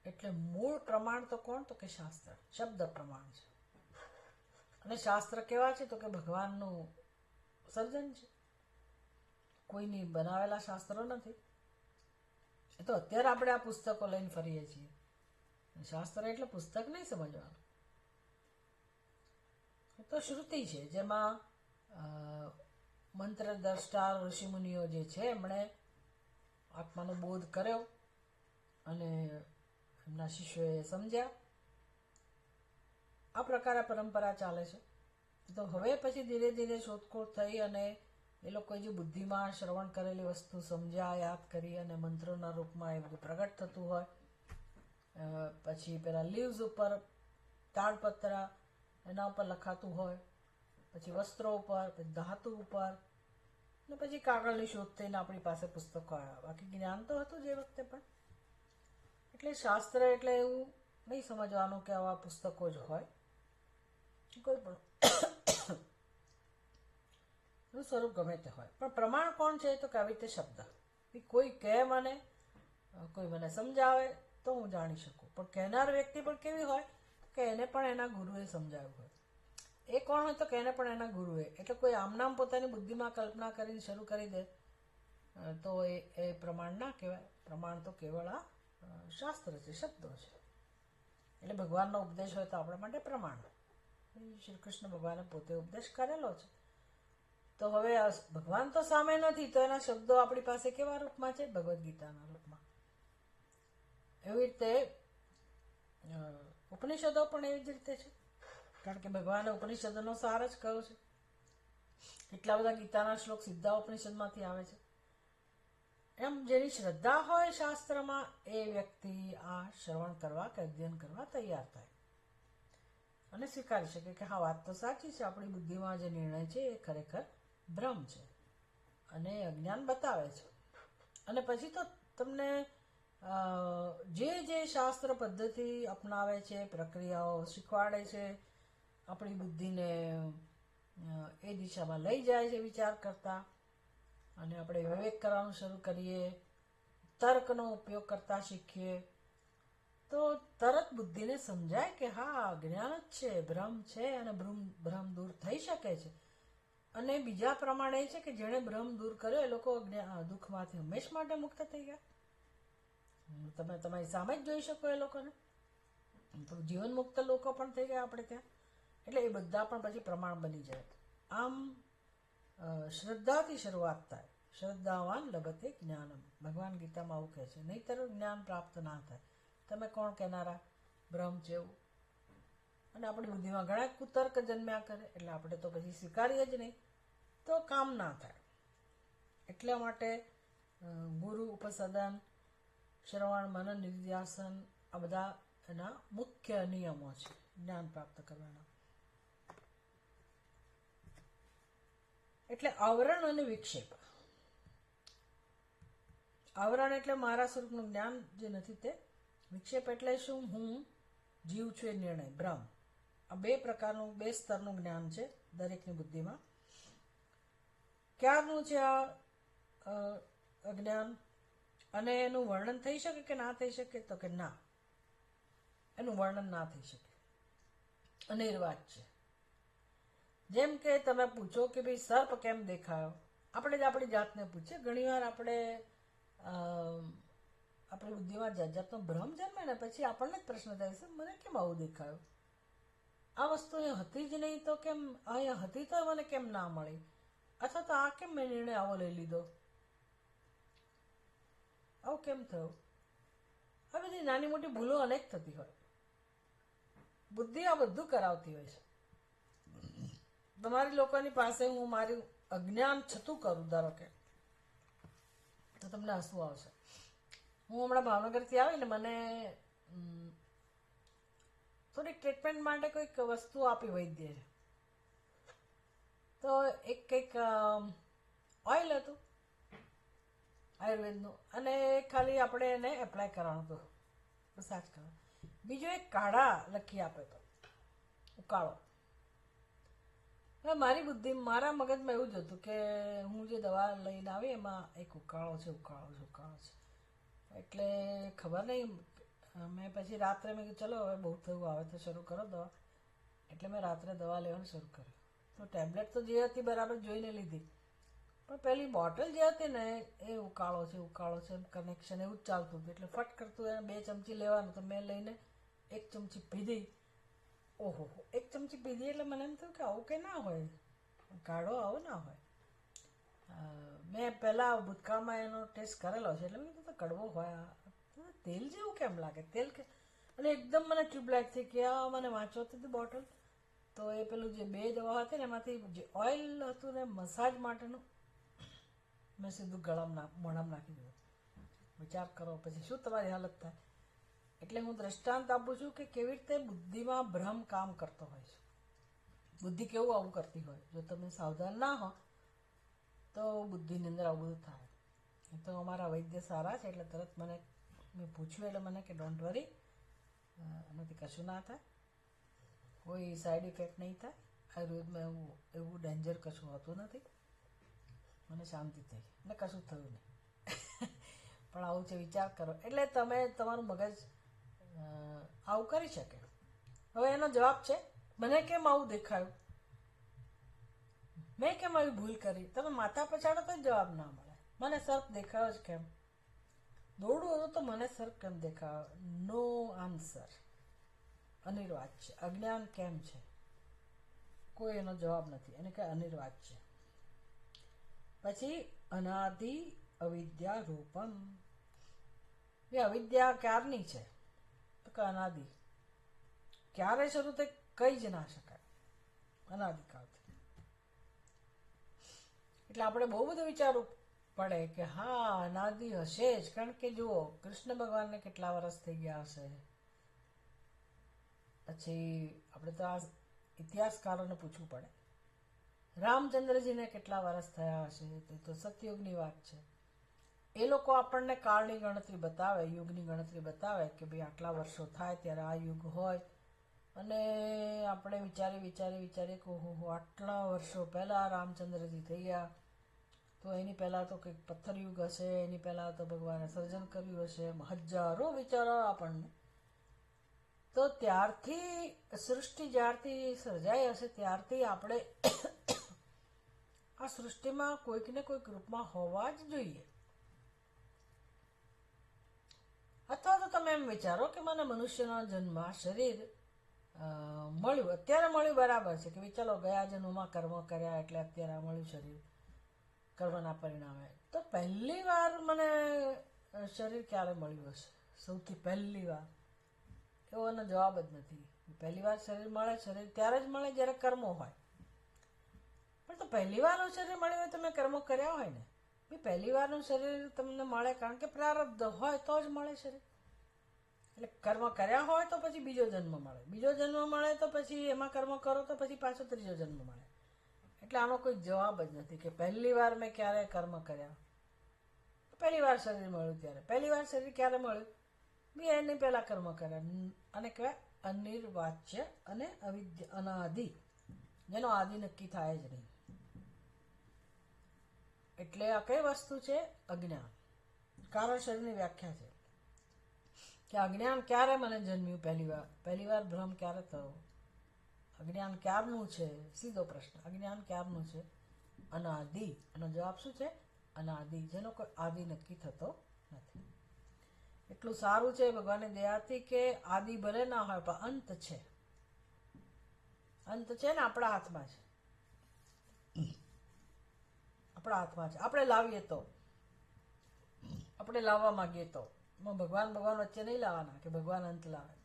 A: એટલે મૂળ પ્રમાણ તો કોણ? તો કે શાસ્ત્ર, શબ્દ પ્રમાણ છે. અને શાસ્ત્ર કેવા છે? તો કે ભગવાનનું સર્જન છે, કોઈની બનાવેલા શાસ્ત્રો નથી. એ તો અત્યારે આપણે આ પુસ્તકો લઈને ફરીએ છીએ. શાસ્ત્ર એટલે પુસ્તક નહીં સમજવાનું. તો શ્રુતિ છે, જેમાં મંત્ર દ્રષ્ટા ઋષિમુનિઓ જે છે એમણે આત્માનો બોધ કર્યો અને એમના શિષ્યોએ સમજ્યા. આ પ્રકારે પરંપરા ચાલે છે. તો હવે પછી ધીરે ધીરે શોધખોળ થઈ અને એ લોકોએ જે બુદ્ધિમાં શ્રવણ કરેલી વસ્તુ સમજ્યા, યાદ કરી અને મંત્રોના રૂપમાં એ બધું પ્રગટ થતું હોય. પછી પેલા લીવ્સ ઉપર, તાડપત્ર એના ઉપર લખાતું હોય, પછી વસ્ત્રો ઉપર, પછી ધાતુ ઉપર, ને પછી કાગળની શોધ થઈને આપણી પાસે પુસ્તકો આવ્યા. બાકી જ્ઞાન તો હતું જ એ વખતે પણ. એટલે શાસ્ત્ર એટલે એવું નહીં સમજવાનું કે આવા પુસ્તકો જ હોય, કોઈ પણ એનું સ્વરૂપ ગમે તે હોય. પણ પ્રમાણ કોણ છે? તો કે આવી રીતે શબ્દ. કોઈ કહે મને, કોઈ મને સમજાવે તો હું જાણી શકું. પણ કહેનાર વ્યક્તિ પણ કેવી હોય કે એને પણ એના ગુરુએ સમજાવ્યું હોય. એ કોણ હોય? તો કે એને પણ એના ગુરુએ. એટલે કોઈ આમનામ પોતાની બુદ્ધિમાં કલ્પના કરીને શરૂ કરી દે તો એ પ્રમાણ ના કહેવાય. પ્રમાણ તો કેવળ આ શાસ્ત્ર છે, શબ્દો છે. એટલે ભગવાનનો ઉપદેશ હોય તો આપણા માટે પ્રમાણ. શ્રી કૃષ્ણ ભગવાને પોતે ઉપદેશ કરેલો છે. તો હવે ભગવાન તો સામે નથી, તો એના શબ્દો આપણી પાસે કેવા રૂપમાં છે? ભગવદ્ ગીતાના રૂપમાં. એવી રીતે ઉપનિષદો પણ એવી જ રીતે છે, કારણ કે ભગવાને ઉપનિષદોનો સાર જ કહ્યો છે. એટલા બધા ગીતાના શ્લોક સીધા ઉપનિષદમાંથી આવે છે. એમ જેની શ્રદ્ધા હોય શાસ્ત્રમાં એ વ્યક્તિ આ શ્રવણ કરવા કે અધ્યયન કરવા તૈયાર થાય અને સ્વીકારી શકે કે હા, વાત તો સાચી છે, આપણી બુદ્ધિમાં જે નિર્ણય છે એ ખરેખર ભ્રમ છે અને અજ્ઞાન બતાવે છે. અને પછી તો તમને જે શાસ્ત્ર પદ્ધતિ અપનાવે છે, પ્રક્રિયાઓ શીખવાડે છે, આપણી બુદ્ધિને એ દિશામાં લઈ જાય છે વિચાર કરતા, અને આપણે વિવેક કરવાનું શરૂ કરીએ, તર્કનો ઉપયોગ કરતા શીખીએ, તો તરત બુદ્ધિને સમજાય કે હા જ્ઞાન જ છે, ભ્રમ છે અને ભ્રમ દૂર થઈ શકે છે. અને બીજા પ્રમાણે એ છે કે જેણે ભ્રમ દૂર કર્યો એ લોકો દુઃખમાંથી હંમેશ માટે મુક્ત થઈ ગયા. તમે તમારી સામે જ જોઈ શકો એ લોકોને. તો જીવન મુક્ત લોકો પણ થઈ ગયા આપણે ત્યાં. એટલે એ બધા પણ પછી પ્રમાણ બની જાય. આમ શ્રદ્ધાથી શરૂઆત થાય. શ્રદ્ધાવાન લભતે જ્ઞાનમ. ભગવાન ગીતામાં આવું કહે છે. નહીંતર જ્ઞાન પ્રાપ્ત ના થાય. તમે કોણ કહેનારા ભ્રમ છે એવું? અને આપણી બુદ્ધિમાં ઘણા કુતર્ક જન્મ્યા કરે એટલે આપણે તો પછી સ્વીકારીએ જ નહીં, તો કામ ના થાય. એટલા માટે ગુરુ ઉપસદન, શ્રવણ, મનન, નિધિધ્યાસન આ બધા એના મુખ્ય નિયમો છે જ્ઞાન પ્રાપ્ત કરવાના. એટલે આવરણ અને વિક્ષેપ. આવરણ એટલે મારા સ્વરૂપનું જ્ઞાન જે નથી તે. વિક્ષેપ એટલે શું? હું જીવ છું એ નિર્ણય, ભ્રમ. આ બે પ્રકારનું, બે સ્તરનું જ્ઞાન છે દરેકની બુદ્ધિમાં. ક્યારનું છે આ અજ્ઞાન? અને એનું વર્ણન થઈ શકે કે ના થઈ શકે? તો કે ના, એનું વર્ણન ના થઈ શકે, અનિર્વાચ છે. જેમ કે તમે પૂછો કે ભાઈ સર્પ કેમ દેખાયો, આપણે જ આપણી જાતને પૂછીએ. ઘણીવાર આપણે આપણી બુદ્ધિમાં જાત જાતનો ભ્રમ જન્મે ને પછી આપણને જ પ્રશ્ન થાય છે મને કેમ આવું દેખાયું? આ વસ્તુ અહીંયા હતી જ નહીં તો કેમ અહીંયા હતી તો મને કેમ ના મળી? અથવા તો આ કેમ મેં નિર્ણય આવો લઈ લીધો? આવું કેમ થયું? આ બધી નાની મોટી ભૂલો અનેક થતી હોય. બુદ્ધિ આ બધું કરાવતી હોય છે. તમારી લોકોની પાસે હું મારું અજ્ઞાન છતું કરું ધારો કે, તો તમને હસવું આવશે. હું હમણાં ભાવનગરથી આવીને મને થોડી ટ્રીટમેન્ટ માટે કોઈક વસ્તુ આપી વૈદ્ય. તો એક કંઈક ઓઇલ હતું આયુર્વેદનું, અને ખાલી આપણે એને એપ્લાય કરવાનું હતું, મસાજ કરવાનું. બીજો એક કાઢા લખી આપે તો ઉકાળો. હવે મારી બુદ્ધિ, મારા મગજમાં એવું જ હતું કે હું જે દવા લઈને આવી એમાં એક ઉકાળો છે. એટલે ખબર નહીં, મેં પછી રાત્રે મેં કીધું ચલો હવે બહુ થયું, આવે તો શરૂ કરો દવા. એટલે મેં રાત્રે દવા લેવાનું શરૂ કર્યું. તો ટેબ્લેટ તો જે હતી બરાબર જોઈને લીધી, પણ પેલી બોટલ જે હતી ને એ ઉકાળો છે કનેક્શન એવું જ ચાલતું હતું. એટલે ફટ કરતું એને 2 ચમચી લેવાનું, તો મેં લઈને 1 ચમચી પીધી. ઓહો, 1 ચમચી પીધી એટલે મને એમ થયું કે આવું કંઈ ના હોય, કાઢો આવો ના હોય. મેં પહેલાં ભૂતકાળમાં એનો ટેસ્ટ કરેલો છે એટલે મેં કીધું તો કડવો હોય, તેલ જેવું કેમ લાગે? તેલ કે અને એકદમ મને ટ્યુબલાઇટ થઈ કે આ મને વાંચવતી હતી બોટલ. તો એ પેલું જે 2 દવા હતી ને એમાંથી જે ઓઇલ હતું ને મસાજ માટેનું, મેં સીધું મોઢામાં નાખી દીધું. વિચાર કરો પછી શું તમારી હાલત થાય. એટલે હું દ્રષ્ટાંત આપું છું કે કેવી રીતે બુદ્ધિમાં ભ્રમ કામ કરતો હોય છે. બુદ્ધિ કેવું આવું કરતી હોય, જો તમે સાવધાન ના હો તો બુદ્ધિની અંદર આવું બધું થાય. તો અમારા વૈદ્ય સારા છે એટલે તરત મેં પૂછ્યું એટલે મને કે ડોન્ટ વરી, એનાથી કશું ના થાય, કોઈ સાઈડ ઇફેક્ટ નહીં થાય, આયુર્વેદમાં એવું ડેન્જર કશું હોતું નથી. મને શાંતિ થઈ એટલે કશું થયું નહીં. પણ આવું છે, વિચાર કરો. એટલે તમે તમારું મગજ આવું કરી શકે. હવે એનો જવાબ છે મને કેમ આવું દેખાયું, મેં કેમ આવી ભૂલ કરી. તમે માથા પછાડો તો જવાબ ના મળે. મને સર્પ દેખાયો જ કેમ, દોડું હતું તો મને સર્પ કેમ દેખાયો? નો આન્સર. અનિર્વાચ છે. અજ્ઞાન કેમ છે, કોઈ એનો જવાબ નથી. એને કઈ અનિર્વાચ છે. પછી અનાદિ અવિદ્યા રૂપમ. એ અવિદ્યા ક્યારની છે? તો કે અનાદિ. ક્યારે શરૂ થઈ કઈ જ ના શકાય, અનાદિકાળથી. એટલે આપણે બહુ બધું વિચારવું પડે કે હા અનાદિ હશે જ. કારણ કે જુઓ કૃષ્ણ ભગવાનને કેટલા વર્ષ થઈ ગયા હશે. પછી આપણે તો આ ઇતિહાસકારોને પૂછવું પડે. રામચંદ્રજીને કેટલા વર્ષ થયા હશે, તે તો સતયુગની વાત છે. એ લોકો આપણને કાળની ગણતરી બતાવે, યુગની ગણતરી બતાવે કે ભાઈ આટલા વર્ષો થાય ત્યારે આ યુગ હોય. અને આપણે વિચારીએ કે ઓહો આટલા વર્ષો પહેલાં રામચંદ્રજી થઈ ગયા, તો એની પહેલાં તો કંઈક પથ્થર યુગ હશે, એની પહેલાં તો ભગવાને સર્જન કર્યું હશે. હજારો વિચારો આપણને. તો ત્યારથી સૃષ્ટિ જ્યારથી સર્જાઈ હશે ત્યારથી આપણે આ સૃષ્ટિમાં કોઈક ને કોઈક રૂપમાં હોવા જ જોઈએ. અથવા તો તમે એમ વિચારો કે મને મનુષ્યનો જન્મ આ શરીર મળ્યું, અત્યારે મળ્યું બરાબર છે કે ચલો ગયા જન્મમાં કર્મ કર્યા એટલે અત્યારે મળ્યું શરીર કર્મના પરિણામે. તો પહેલી વાર મને શરીર ક્યારે મળ્યું હશે? સૌથી પહેલી વાર એવો એનો જવાબ જ નથી. પહેલી વાર શરીર મળે, શરીર ત્યારે જ મળે જ્યારે કર્મો હોય. પણ તો પહેલી વારનું શરીર મળ્યું હોય તમે કર્મો કર્યા હોય ને. પહેલી વારનું શરીર તમને મળે કારણ કે પ્રારબ્ધ હોય તો જ મળે શરીર. એટલે કર્મ કર્યા હોય તો પછી બીજો જન્મ મળે, બીજો જન્મ મળે તો પછી એમાં કર્મ કરો તો પછી પાછો ત્રીજો જન્મ મળે. એટલે આનો કોઈ જવાબ જ નથી કે પહેલી વાર મેં ક્યારે કર્મ કર્યા, પહેલી વાર શરીર મળ્યું ત્યારે. પહેલી વાર શરીર ક્યારે મળ્યું? બી એની પહેલા કર્મ કર્યા. અને કહેવાય અનિર્વાચ્ય અને અનાદિ, જેનો આદિ નક્કી થાય જ નહીં. એટલે આ કઈ વસ્તુ છે? અજ્ઞાન. કારણ શરીરની વ્યાખ્યા છે કે અજ્ઞાન ક્યારે મને જન્મ્યું પહેલી વાર ભ્રમ ક્યારે થયો? અજ્ઞાન ક્યારનું છે? સીધો પ્રશ્ન. અજ્ઞાન ક્યારનું છે? અનાદિ. એનો જવાબ શું છે? અનાદિ, જેનો કોઈ આદિ નક્કી થતો નથી. એટલું સારું છે ભગવાનની દયાથી કે આદિ ભલે ના હોય પણ અંત છે. અંત છે ને આપણા હાથમાં છે. આપણા હાથમાં છે. આપણે લાવીએ તો, આપણે લાવવા માંગીએ તો. ભગવાન વચ્ચે નહીં લાવવાના કે ભગવાન અંત લાવે.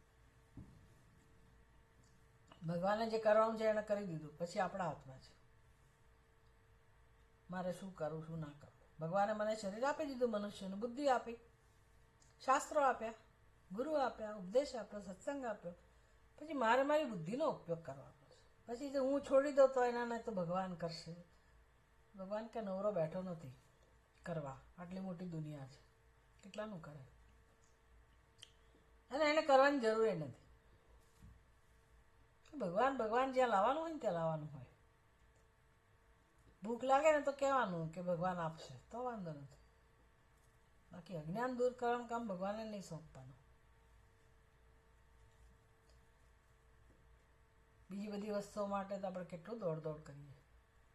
A: ભગવાને જે કરવાનું છે એને કરી દીધું, પછી આપણા હાથમાં છે મારે શું કરવું શું ના કરવું. ભગવાને મને શરીર આપી દીધું, મનુષ્યનું બુદ્ધિ આપી, શાસ્ત્રો આપ્યા, ગુરુ આપ્યા, ઉપદેશ આપ્યો, સત્સંગ આપ્યો. પછી મારે મારી બુદ્ધિનો ઉપયોગ કરવાનો છે. પછી જો હું છોડી દઉં તો એના તો ભગવાન કરશે. ભગવાન કે નવરો બેઠો નથી કરવા, આટલી મોટી દુનિયા છે, કેટલાનું કરે. અને એને કરવાની જરૂર નથી. ભગવાન જ્યાં લાવવાનું હોય ને ત્યાં લાવવાનું હોય. ભૂખ લાગે ને તો કહેવાનું કે ભગવાન આપશે તો વાંધો નથી. બાકી અજ્ઞાન દૂર કરવાનું કામ ભગવાનને નહીં સોંપવાનું. બીજી બધી વસ્તુઓ માટે તો આપણે કેટલું દોડ કરીએ.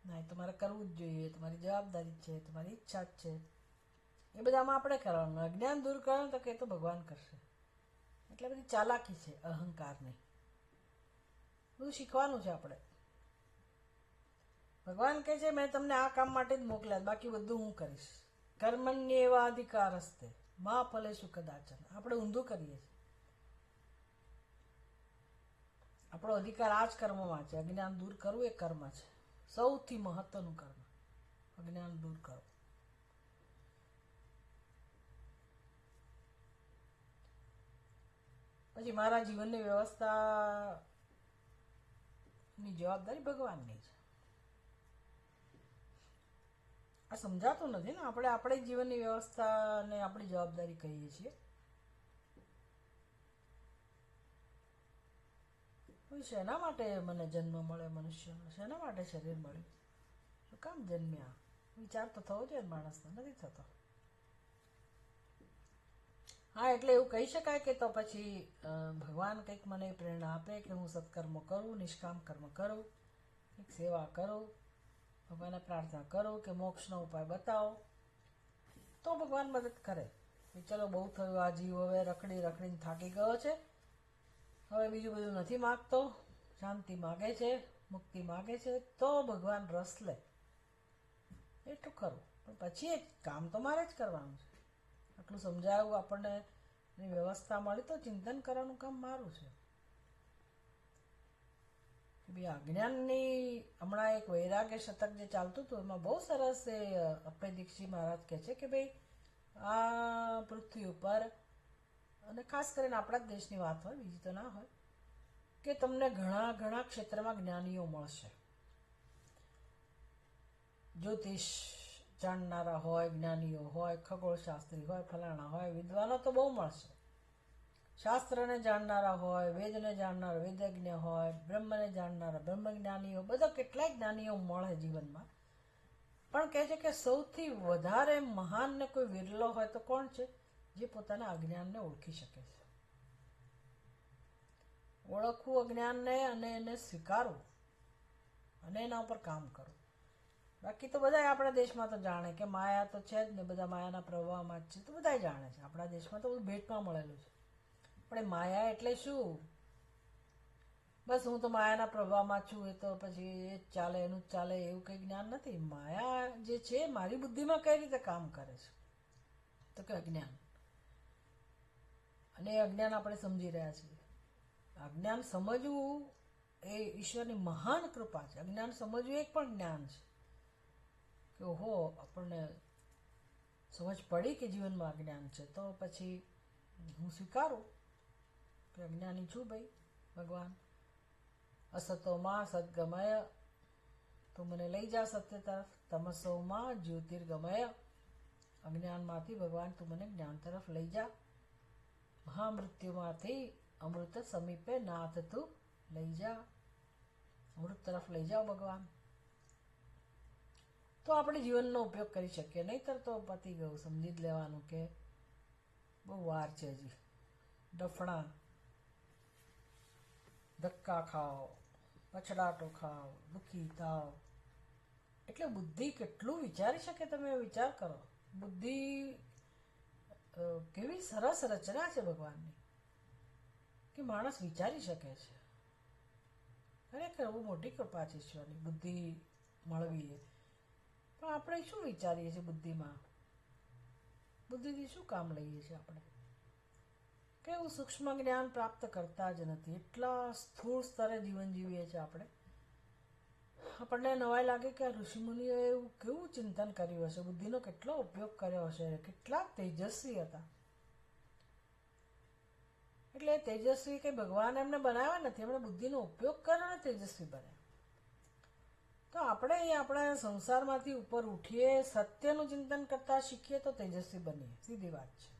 A: ના, એ તમારે કરવું જ જોઈએ, તમારી જવાબદારી છે, તમારી ઈચ્છા જ છે. એ બધામાં આપણે કરવાનું. અજ્ઞાન દૂર કરવાનું તો કે તો ભગવાન કરશે. એટલે બધી ચાલાકી છે, અહંકાર નહીં. બધું શીખવાનું છે આપણે. ભગવાન કહે છે મેં તમને આ કામ માટે જ મોકલ્યા, બાકી બધું હું કરીશ. કર્મણ્ય એવા અધિકાર હસ્તે મા ફલેશુ કદાચન. આપણે ઊંધું કરીએ છીએ. આપણો અધિકાર આ જ કર્મમાં છે. અજ્ઞાન દૂર કરવું એ કર્મ છે, સૌથી મહત્વનું કર્મ. અજ્ઞાન દૂર કરવું. પછી મારા જીવનની વ્યવસ્થાની જવાબદારી ભગવાનની છે. આ સમજાતું નથી ને. આપણે આપણી જીવનની વ્યવસ્થાને આપણી જવાબદારી કહીએ છીએ. શેના માટે મને જન્મ મળે મનુષ્યનો? શેના માટે શરીર મળ્યું? શું કામ જન્મ્યા? વિચાર તો થવો જોઈએ માણસને, નથી થતો. હા, એટલે એવું કહી શકાય કે તો પછી ભગવાન કંઈક મને પ્રેરણા આપે કે હું સત્કર્મો કરું, નિષ્કામ કર્મ કરું, કંઈક સેવા કરું, ભગવાનને પ્રાર્થના કરું કે મોક્ષનો ઉપાય બતાવો, તો ભગવાન મદદ કરે. ચલો બહુ થયું, આ જીવ હવે રખડીને થાકી ગયો છે, હવે બીજું બધું નથી માગતો, શાંતિ માગે છે, મુક્તિ માગે છે, તો ભગવાન રસ લે. એટલું ખરું. પણ પછી એ કામ તો મારે જ કરવાનું છે. આટલું સમજાયું, આપણને વ્યવસ્થા મળી, તો ચિંતન કરવાનું કામ મારું છે. કે ભાઈ અજ્ઞાનની હમણાં એક વૈરાગ્ય શતક જે ચાલતું હતું એમાં બહુ સરસ એ અભય દીક્ષિત મહારાજ કહે છે કે ભાઈ આ પૃથ્વી ઉપર, અને ખાસ કરીને આપણા જ દેશની વાત હોય, બીજી તો ના હોય, કે તમને ઘણા ક્ષેત્રમાં જ્ઞાનીઓ મળશે. જ્યોતિષ જાણનારા હોય, જ્ઞાનીઓ હોય, ખગોળશાસ્ત્રી હોય, ફલાણા હોય, વિદ્વાનો તો બહુ મળશે. શાસ્ત્રને જાણનારા હોય, વેદને જાણનારા વેદજ્ઞ હોય, બ્રહ્મને જાણનારા બ્રહ્મજ્ઞાનીઓ, બધા કેટલાય જ્ઞાનીઓ મળે જીવનમાં. પણ કહે છે કે સૌથી વધારે મહાન ને કોઈ વિરલો હોય તો કોણ છે? જે પોતાના અજ્ઞાનને ઓળખી શકે છે. ઓળખવું અજ્ઞાનને અને એને સ્વીકારવું અને એના ઉપર કામ કરવું. બાકી તો બધા આપણા દેશમાં તો જાણે કે માયા તો છે જ ને, બધા માયાના પ્રવાહમાં જ છે, તો બધા જાણે છે. આપણા દેશમાં તો બધું ભેટમાં મળેલું છે. પણ એ માયા એટલે શું? બસ હું તો માયાના પ્રવાહમાં છું, એ તો પછી એ જ ચાલે, એનું જ ચાલે, એવું કંઈ જ્ઞાન નથી. માયા જે છે મારી બુદ્ધિમાં કઈ રીતે કામ કરે છે, તો કે અજ્ઞાન. અને એ અજ્ઞાન આપણે સમજી રહ્યા છીએ. અજ્ઞાન સમજવું એ ઈશ્વરની મહાન કૃપા છે. અજ્ઞાન સમજવું એક પણ જ્ઞાન છે કે ઓહો, આપણને સમજ પડી કે જીવનમાં અજ્ઞાન છે, તો પછી હું સ્વીકારું કે અજ્ઞાની છું ભાઈ. ભગવાન અસતોમાં સદગમય, તું મને લઈ જા સત્ય તરફ. તમસોમાં જ્યોતિર્ગમય, અજ્ઞાનમાંથી ભગવાન તું મને જ્ઞાન તરફ લઈ જા. મહામૃત્યુમાંથી અમૃત સમીપે નાથ તું લઈ જા. અમૃત તરફ લઈ જાઓ ભગવાન, તો આપણે જીવનનો ઉપયોગ કરી શકીએ. નહીંતર તો પતી ગયું. સમજી જ લેવાનું કે બહુ વાર છે હજી. ડફણા, ધક્કા ખાઓ, પછડાટો ખાઓ, દુઃખી થાઓ. એટલે બુદ્ધિ કેટલું વિચારી શકે, તમે વિચાર કરો. બુદ્ધિ કેવી સરસ રચના છે ભગવાનની કે માણસ વિચારી શકે છે. ખરેખર બહુ મોટી કૃપા છે ઈશ્વરની બુદ્ધિ મળવી એ. પણ આપણે શું વિચારીએ છીએ બુદ્ધિમાં? બુદ્ધિથી શું કામ લઈએ છીએ આપણે? કેવું સૂક્ષ્મ જ્ઞાન પ્રાપ્ત કરતા જ નથી. એટલા સ્થૂળ સ્તરે જીવન જીવીએ છીએ આપણે. આપણને નવાઈ લાગે કે આ ઋષિમુનિઓએ એવું કેવું ચિંતન કર્યું હશે, બુદ્ધિનો કેટલો ઉપયોગ કર્યો હશે, કેટલા તેજસ્વી હતા. એટલે તેજસ્વી કે ભગવાન એમને બનાવ્યા નથી, એમણે બુદ્ધિનો ઉપયોગ કર્યો અને તેજસ્વી બન્યા. તો આપણે આપણા સંસારમાંથી ઉપર ઉઠીએ, સત્યનું ચિંતન કરતા શીખીએ તો તેજસ્વી બનીએ. સીધી વાત છે.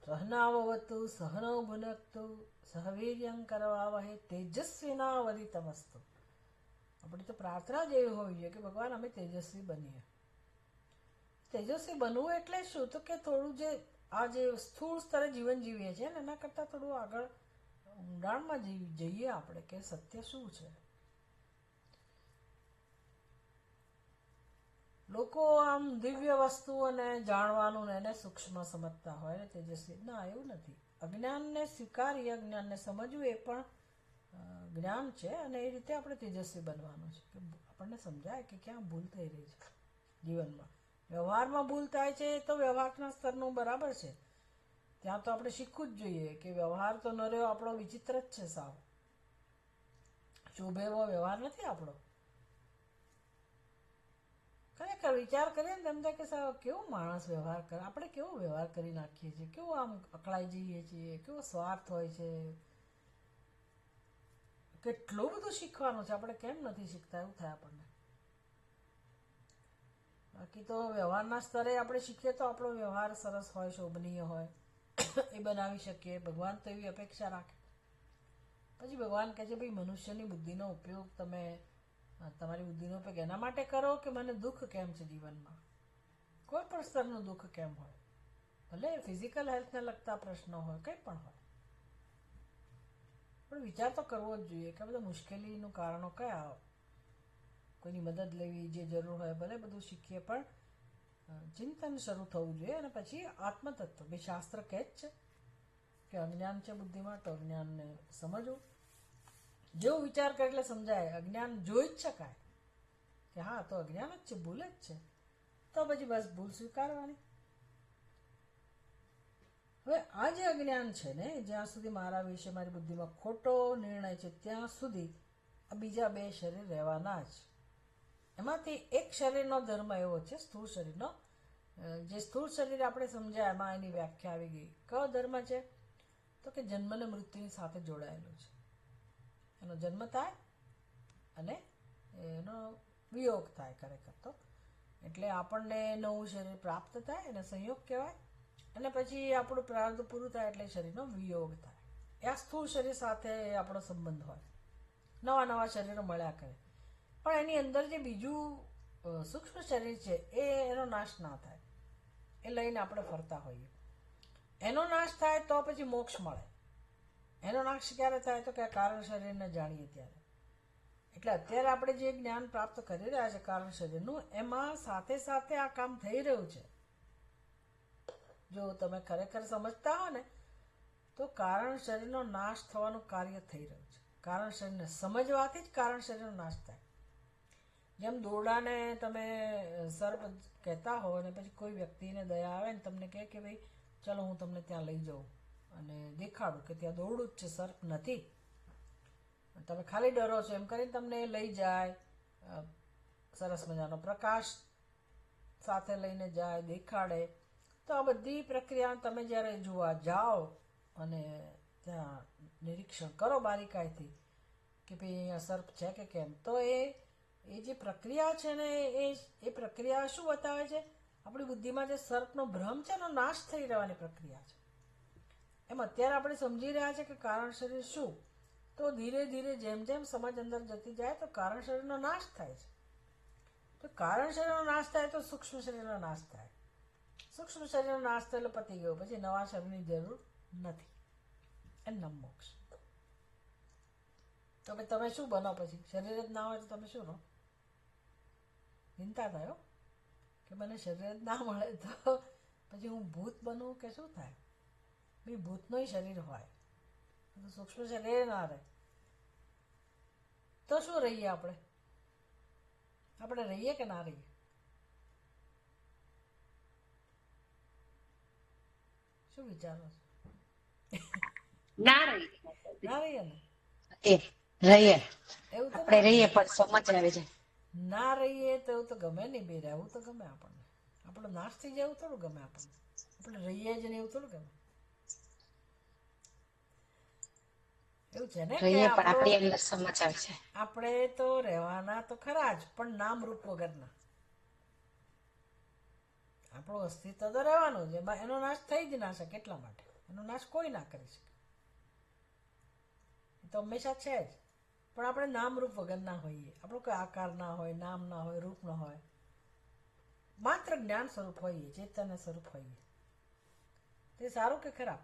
A: સહનાવવતુ સહનૌ ભુનક્તુ સહવીર્યં કરવાવહે તેજસ્વીનાવધિતમસ્તુ. આપણી તો પ્રાર્થના જ એવી હોવી જોઈએ કે ભગવાન અમે તેજસ્વી બનીએ. તેજસ્વી બનવું એટલે શું? તો કે થોડું જે આ જે સ્થૂળ સ્તરે જીવન જીવીએ છીએ ને એના કરતાં થોડું આગળ ઊંડાણમાં જઈએ આપણે કે સત્ય શું છે. લોકો આમ દિવ્ય વસ્તુઓને જાણવાનું ને એને સૂક્ષ્મ સમજતા હોય ને તેજસ્વી. ના, એવું નથી. અજ્ઞાનને સ્વીકારી, અજ્ઞાનને સમજવું એ પણ જ્ઞાન છે. અને એ રીતે આપણે તેજસ્વી બનવાનું છે કે આપણને સમજાય કે ક્યાં ભૂલ થઈ રહી છે જીવનમાં. વ્યવહારમાં ભૂલ થાય છે તો વ્યવહારના સ્તરનું બરાબર છે, ત્યાં તો આપણે શીખવું જ જોઈએ કે વ્યવહાર તો ન રહ્યો આપણો વિચિત્ર જ છે સાવ. શોભે એવો વ્યવહાર નથી આપણો. ખરેખર વિચાર કરીએ ને તેમ થાય કે સાવ કેવો માણસ વ્યવહાર કરે, આપણે કેવો વ્યવહાર કરી નાખીએ છીએ, કેવું આમ અકળાઈ જઈએ છીએ, કેવો સ્વાર્થ હોય છે. કેટલું બધું શીખવાનું છે, આપણે કેમ નથી શીખતા એવું થાય આપણને. બાકી તો વ્યવહારના સ્તરે આપણે શીખીએ તો આપણો વ્યવહાર સરસ હોય, શોભનીય હોય, એ બનાવી શકીએ. ભગવાન તો એવી અપેક્ષા રાખે. પછી ભગવાન કહે છે ભાઈ મનુષ્યની બુદ્ધિનો ઉપયોગ તમે તમારી બુદ્ધિનો ઉપયોગ એના માટે કરો કે મને દુઃખ કેમ છે જીવનમાં, કોઈ પણ સ્તરનું દુઃખ કેમ હોય, ભલે ફિઝિકલ હેલ્થને લગતા પ્રશ્નો હોય, કંઈ પણ હોય, પણ વિચાર તો કરવો જ જોઈએ કે બધા મુશ્કેલીનું કારણો કયા, કોઈની મદદ લેવી, જે જરૂર હોય ભલે બધું શીખીએ, પણ ચિંતન શરૂ થવું જોઈએ. અને પછી આત્મતત્વ બે શાસ્ત્ર કહે જ છે કે અજ્ઞાન છે બુદ્ધિમાં, તો અજ્ઞાનને સમજવું. જેવો વિચાર કરે એટલે સમજાય. અજ્ઞાન જોઈ જ શકાય કે હા તો અજ્ઞાન જ છે, ભૂલ જ છે, તો પછી બસ ભૂલ સ્વીકારવાની. હવે આ જે અજ્ઞાન છે ને, જ્યાં સુધી મારા વિશે મારી બુદ્ધિમાં ખોટો નિર્ણય છે ત્યાં સુધી આ બીજા બે શરીર રહેવાના જ. એમાંથી એક શરીરનો ધર્મ એવો છે, સ્થૂળ શરીરનો, જે સ્થૂળ શરીર આપણે સમજ્યા એમાં એની વ્યાખ્યા આવી ગઈ. કયો ધર્મ છે? તો કે જન્મ અને મૃત્યુની સાથે જોડાયેલો છે. એનો જન્મ થાય અને એનો વિયોગ થાય ખરેખર તો. એટલે આપણને નવું શરીર પ્રાપ્ત થાય એને સંયોગ કહેવાય. અને પછી આપણું પ્રારબ્ધ પૂરું થાય એટલે શરીરનો વિયોગ થાય. આ સ્થૂળ શરીર સાથે આપણો સંબંધ હોય. નવા નવા શરીરો મળ્યા કરે, પણ એની અંદર જે બીજું સૂક્ષ્મ શરીર છે એનો નાશ ના થાય, એ લઈને આપણે ફરતા હોઈએ. એનો નાશ થાય તો પછી મોક્ષ મળે. એનો નાશ ક્યારે થાય તો કે કારણ શરીરને જાણીએ ત્યારે. એટલે અત્યારે આપણે જે જ્ઞાન પ્રાપ્ત કરી રહ્યા છે કારણ શરીરનું, એમાં સાથે સાથે આ કામ થઈ રહ્યું છે. જો તમે ખરેખર સમજતા હો ને તો કારણ શરીરનો નાશ થવાનું કાર્ય થઈ રહ્યું છે. કારણ શરીરને સમજવાથી જ કારણ શરીરનો નાશ થાય. જેમ દોરડાને તમે સર્પ કહેતા હો અને પછી કોઈ વ્યક્તિને દયા આવે ને તમને કહે કે ભાઈ ચલો હું તમને ત્યાં લઈ જાઉં અને દેખાડું કે ત્યાં દોરડું જ છે, સર્પ નથી, તમે ખાલી ડરો છો એમ કરીને તમને લઈ જાય, સરસ મજાનો પ્રકાશ સાથે લઈને જાય, દેખાડે. તો આ બધી પ્રક્રિયા તમે જ્યારે જોવા જાઓ અને ત્યાં નિરીક્ષણ કરો બારીકાઈથી કે ભાઈ અહીંયા સર્પ છે કે કેમ, તો એ જે પ્રક્રિયા છે ને એ પ્રક્રિયા શું બતાવે છે? આપણી બુદ્ધિમાં જે સર્પનો ભ્રમ છે એનો નાશ થઈ રહેવાની પ્રક્રિયા છે. એમ અત્યારે આપણે સમજી રહ્યા છે કે કારણ શરીર શું, તો ધીરે ધીરે જેમ જેમ સમજ અંદર જતી જાય તો કારણ શરીરનો નાશ થાય છે. તો કારણ શરીરનો નાશ થાય તો સૂક્ષ્મ શરીરનો નાશ થાય. સૂક્ષ્મ શરીરનો નાશ થયેલો પતી ગયો, પછી નવા શરીરની જરૂર નથી. એમ મોક્ષ. તો કે તમે શું બનો પછી? શરીર જ ના હોય તો તમે શું રહો? ચિંતા થયો કે મને શરીર જ ના મળે તો પછી હું ભૂત બનું કે શું થાય? ભાઈ ભૂતનોય શરીર હોય તો સૂક્ષ્મ શરીર ના રહે તો શું રહીએ આપણે? આપણે રહીએ કે ના રહીએ? શું વિચારો છો?
B: ના રહી
A: ના રહીએ ને?
B: એ રહીએ,
A: એવું તો
B: આપણે
A: ના
B: રહીએ
A: ગમે.
B: પણ સમજ આવે છે.
A: ના રહીએ તો એવું તો ગમે નહીં. બે રહેવું તો ગમે આપણને. આપણો નાશ થઈ જાય એવું થોડું ગમે આપણને. આપણે રહીએ જ નહીં એવું થોડું ગમે. એવું છે ને કે
B: રહીએ પણ
A: આપણો
B: આપણી અંદર સમજ આવે છે.
A: આપણે તો રહેવાના તો ખરા જ, પણ નામ રૂપ વગરના. આપણું અસ્તિત્વ તો રહેવાનું જ, એમાં એનો નાશ થઈ જ ના શકે. એટલા માટે એનો નાશ કોઈ ના કરી શકે. એ તો હંમેશા છે જ, પણ આપણે નામ રૂપ વગરના હોઈએ. આપણો કોઈ આકાર ના હોય, નામ ના હોય, રૂપ ના હોય, માત્ર જ્ઞાન સ્વરૂપ હોઈએ, ચેતન સ્વરૂપ હોઈએ. તે સારું કે ખરાબ?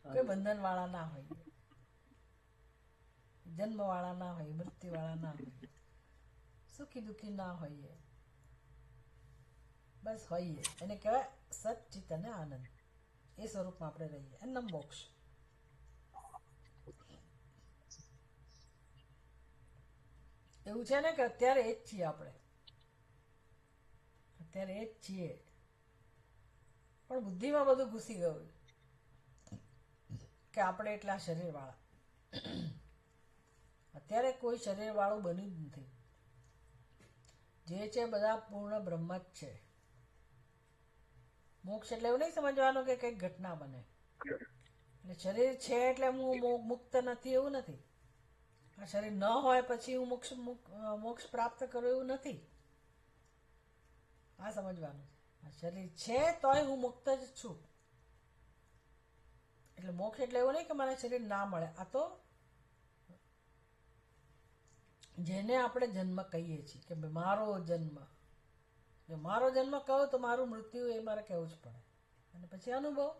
A: કોઈ બંધન વાળા ના હોઈએ, જન્મ વાળા ના હોઈએ, મૃત્યુ વાળા ના હોઈએ, સુખી દુઃખી ના હોઈએ, બસ હોઈએ. એને કહેવાય સચ્ચિત અને આનંદ. એ સ્વરૂપમાં આપણે રહીએ. એનું મોક્ષ. એવું છે ને કે અત્યારે એ જ છીએ આપણે. અત્યારે એ જ છીએ, પણ બુદ્ધિમાં બધું ઘૂસી ગયું કે આપણે એટલા શરીર વાળા. અત્યારે કોઈ શરીર વાળું બન્યું જ નથી. જે છે બધા પૂર્ણ બ્રહ્મ જ છે. મોક્ષ એટલે એવું નહીં સમજવાનું કે કંઈક ઘટના બને. એટલે શરીર છે એટલે હું મુક્ત નથી એવું નથી. આ શરીર ન હોય પછી હું મોક્ષ પ્રાપ્ત કરું એવું નથી. આ સમજવાનું છે. આ શરીર છે તોય હું મુક્ત જ છું. એટલે મોક્ષ એટલે એવું નહીં કે મને શરીર ના મળે. આ તો જેને આપણે જન્મ કહીએ છીએ કે મારો જન્મ. જો મારો જન્મ કહો તો મારું મૃત્યુ એ મારે કહેવું જ પડે. અને પછી અનુભવ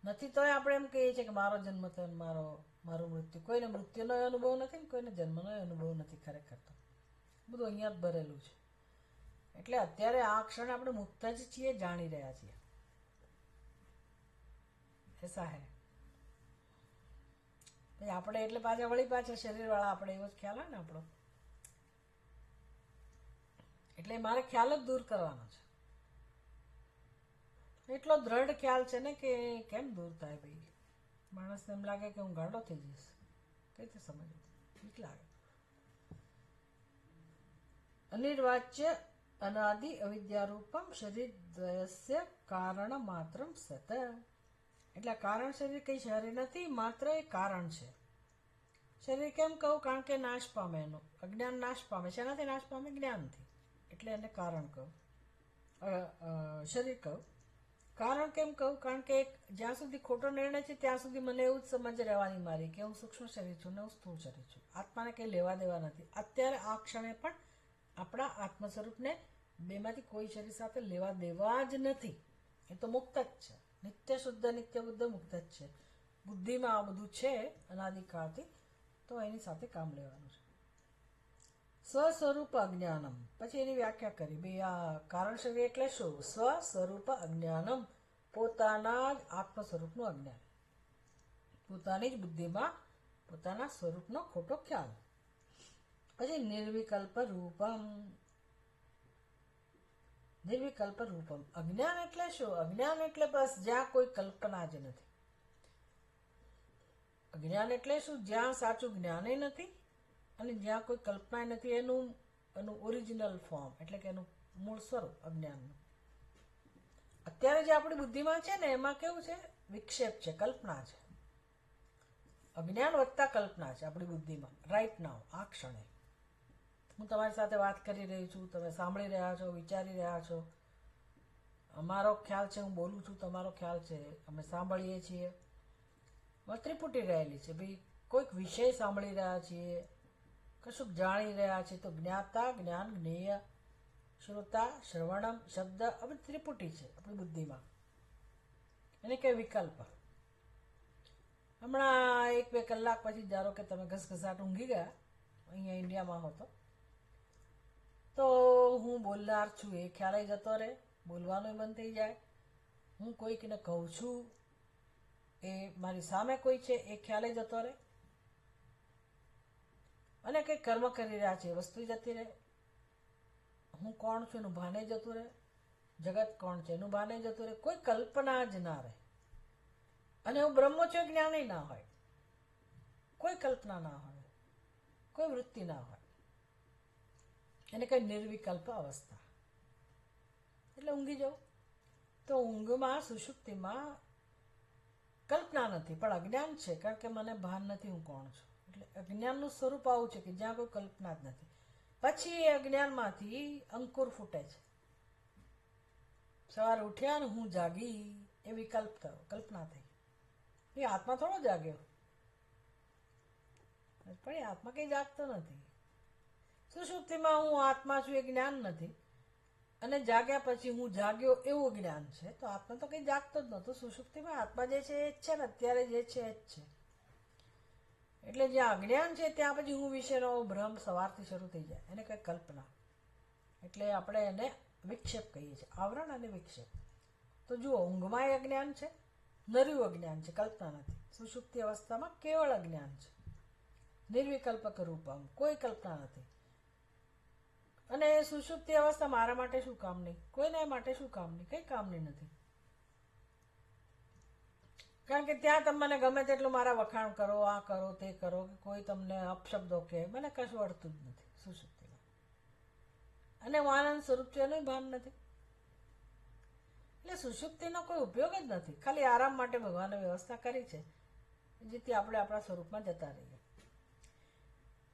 A: નથી તોય આપણે એમ કહીએ છીએ કે મારો જન્મ તો મારું મૃત્યુ. કોઈને મૃત્યુનો અનુભવ નથી ને કોઈને જન્મનો અનુભવ નથી. ખરેખર તો બધું અહીંયા જ ભરેલું છે. એટલે અત્યારે આ ક્ષણે આપણે મુક્ત જ છીએ, જાણી રહ્યા છીએ. એસા હે. આપણે એટલે પાછા શરીર વાળા આપણે એવો જ ખ્યાલ હોય ને આપણો. એટલે મારે ખ્યાલ જ દૂર કરવાનો છે. એટલો દ્રઢ ખ્યાલ છે ને કે કેમ દૂર થાય ભાઈ? માણસને એમ લાગે કે હું ગાંડો થઈ જઈશ. કઈ રીતે સમજવું? ઠીક લાગે. અનિર્વાચ્ય અનાદિ અવિદ્યારૂપમ શરીર દ્વયસ્ય કારણ માત્રમ સત. એટલે કારણ શરીર કઈ શરીર નથી, માત્ર એ કારણ છે. શરીર કેમ કહું? કારણ કે નાશ પામે, એનું અજ્ઞાન નાશ પામે. શેનાથી નાશ પામે? જ્ઞાનથી. એટલે એને કારણ કહું, શરીર કહું. કારણ કેમ કહું? કારણ કે જ્યાં સુધી ખોટો નિર્ણય છે ત્યાં સુધી મને એવું જ સમજ રહેવાની મારી કે હું સૂક્ષ્મ શરીર છું ને હું સ્થૂળ શરીર છું. આત્માને કંઈ લેવા દેવા નથી. અત્યારે આ ક્ષણે પણ આપણા આત્મ સ્વરૂપને બેમાંથી કોઈ શરીર સાથે લેવા દેવા જ નથી. એ તો મુક્ત જ છે. નિત્ય શુદ્ધ નિત્ય બુદ્ધ મુક્ત જ છે. બુદ્ધિમાં આ બધું છે અનાદિકાળથી, તો એની સાથે કામ લેવાનું છે. સ્વસ્વરૂપ અજ્ઞાનમ, પછી એની વ્યાખ્યા કરી. ભાઈ આ કારણ શરીર એટલે શું? સ્વસ્વરૂપ અજ્ઞાનમ, પોતાના જ આત્મ સ્વરૂપનું અજ્ઞાન, પોતાની જ બુદ્ધિમાં પોતાના સ્વરૂપનો ખોટો ખ્યાલ. પછી નિર્વિકલ્પ રૂપમ, નિર્વિકલ્પ રૂપમ. અજ્ઞાન એટલે શું? અજ્ઞાન એટલે બસ જ્યાં કોઈ કલ્પના જ નથી. અજ્ઞાન એટલે શું? જ્યાં સાચું જ્ઞાન નથી અને જ્યાં કોઈ કલ્પના નથી, એનું ઓરિજિનલ ફોર્મ એટલે કે એનું મૂળ સ્વરૂપ અજ્ઞાનનું. અત્યારે જે આપણી બુદ્ધિમાં છે ને, એમાં કેવું છે? વિક્ષેપ છે, કલ્પના છે. અજ્ઞાન વત્તા કલ્પના છે આપણી બુદ્ધિમાં રાઈટ નાઉ, આ ક્ષણે. હું તમારી સાથે વાત કરી રહી છું, તમે સાંભળી રહ્યા છો, વિચારી રહ્યા છો. અમારો ખ્યાલ છે, હું બોલું છું, તમારો ખ્યાલ છે, અમે સાંભળીએ છીએ. ત્રિપુટી રહેલી છે ભાઈ. કોઈક વિષય સાંભળી રહ્યા છીએ, કશુંક જાણી રહ્યા છીએ, તો જ્ઞાતા, જ્ઞાન, જ્ઞેય, શ્રોતા, શ્રવણમ, શબ્દ, આ બધી ત્રિપુટી છે આપણી બુદ્ધિમાં. એને કે વિકલ્પ. હમણાં 1-2 કલાક પછી ધારો કે તમે ઘસઘસાટ ઊંઘી ગયા, અહીંયા ઇન્ડિયામાં હો તો હું બોલનાર છું એ ખ્યાલ જતો રહે, બોલવાનું બંધ થઈ જાય. હું કોઈકને કહું છું, એ મારી સામે કોઈ છે એ ખ્યાલ જતો રહે. અને કંઈ કર્મ કરી રહ્યા છે એ વસ્તુ જતી રહે. હું કોણ છું એનું ભાને જતું રહે, જગત કોણ છે એનું ભાને જતું રહે, કોઈ કલ્પના જ ના રહે. અને હું બ્રહ્મ છું જ્ઞાન ના હોય, કોઈ કલ્પના ના હોય, કોઈ વૃત્તિ ના હોય. એને કઈ નિર્વિકલ્પ અવસ્થા એટલે ઊંઘી જવું. તો ઊંઘમાં, સુષુપ્તિમાં કલ્પના નથી પણ અજ્ઞાન છે, કારણ કે મને ભાન નથી હું કોણ છું. એટલે અજ્ઞાનનું સ્વરૂપ આવું છે કે જ્યાં કોઈ કલ્પના જ નથી. પછી એ અજ્ઞાનમાંથી અંકુર ફૂટે છે. સવારે ઉઠ્યા ને હું જાગી, એ વિકલ્પ થયો, કલ્પના થઈ. એ આત્મા થોડો જાગ્યો, પણ એ આત્મા કઈ જાગતો નથી. સુષુપ્તિમાં હું આત્મા છું એ જ્ઞાન નથી, અને જાગ્યા પછી હું જાગ્યો એવું જ્ઞાન છે. તો આત્મા તો કઈ જાગતો જ નહોતો. સુષુપ્તિમાં આત્મા જે છે એ જ છે ને, અત્યારે જે છે એ જ છે. એટલે જ્યાં અજ્ઞાન છે ત્યાં પછી હું વિશેનો ભ્રમ સવારથી શરૂ થઈ જાય, એને કઈ કલ્પના. એટલે આપણે એને વિક્ષેપ કહીએ છીએ, આવરણ અને વિક્ષેપ. તો જુઓ, ઊંઘમાં એ અજ્ઞાન છે, નર્યું અજ્ઞાન છે, કલ્પના નથી. સુષુપ્તિ અવસ્થામાં કેવળ અજ્ઞાન છે, નિર્વિકલ્પક રૂપમ, કોઈ કલ્પના નથી. અને સુષુપ્તિ અવસ્થા મારા માટે શું કામની, કોઈના માટે શું કામની, કઈ કામની નથી. કારણ કે ત્યાં તમે મને ગમે તેટલું મારા વખાણ કરો, આ કરો, તે કરો, કે કોઈ તમને અપશબ્દો કે, મને કશું અડતું જ નથી સુષુપ્તિમાં. અને હું આનંદ સ્વરૂપ છે એનું ભાન નથી. એટલે સુષુપ્તિનો કોઈ ઉપયોગ જ નથી, ખાલી આરામ માટે ભગવાને વ્યવસ્થા કરી છે, જેથી આપણે આપણા સ્વરૂપમાં જતા રહીએ.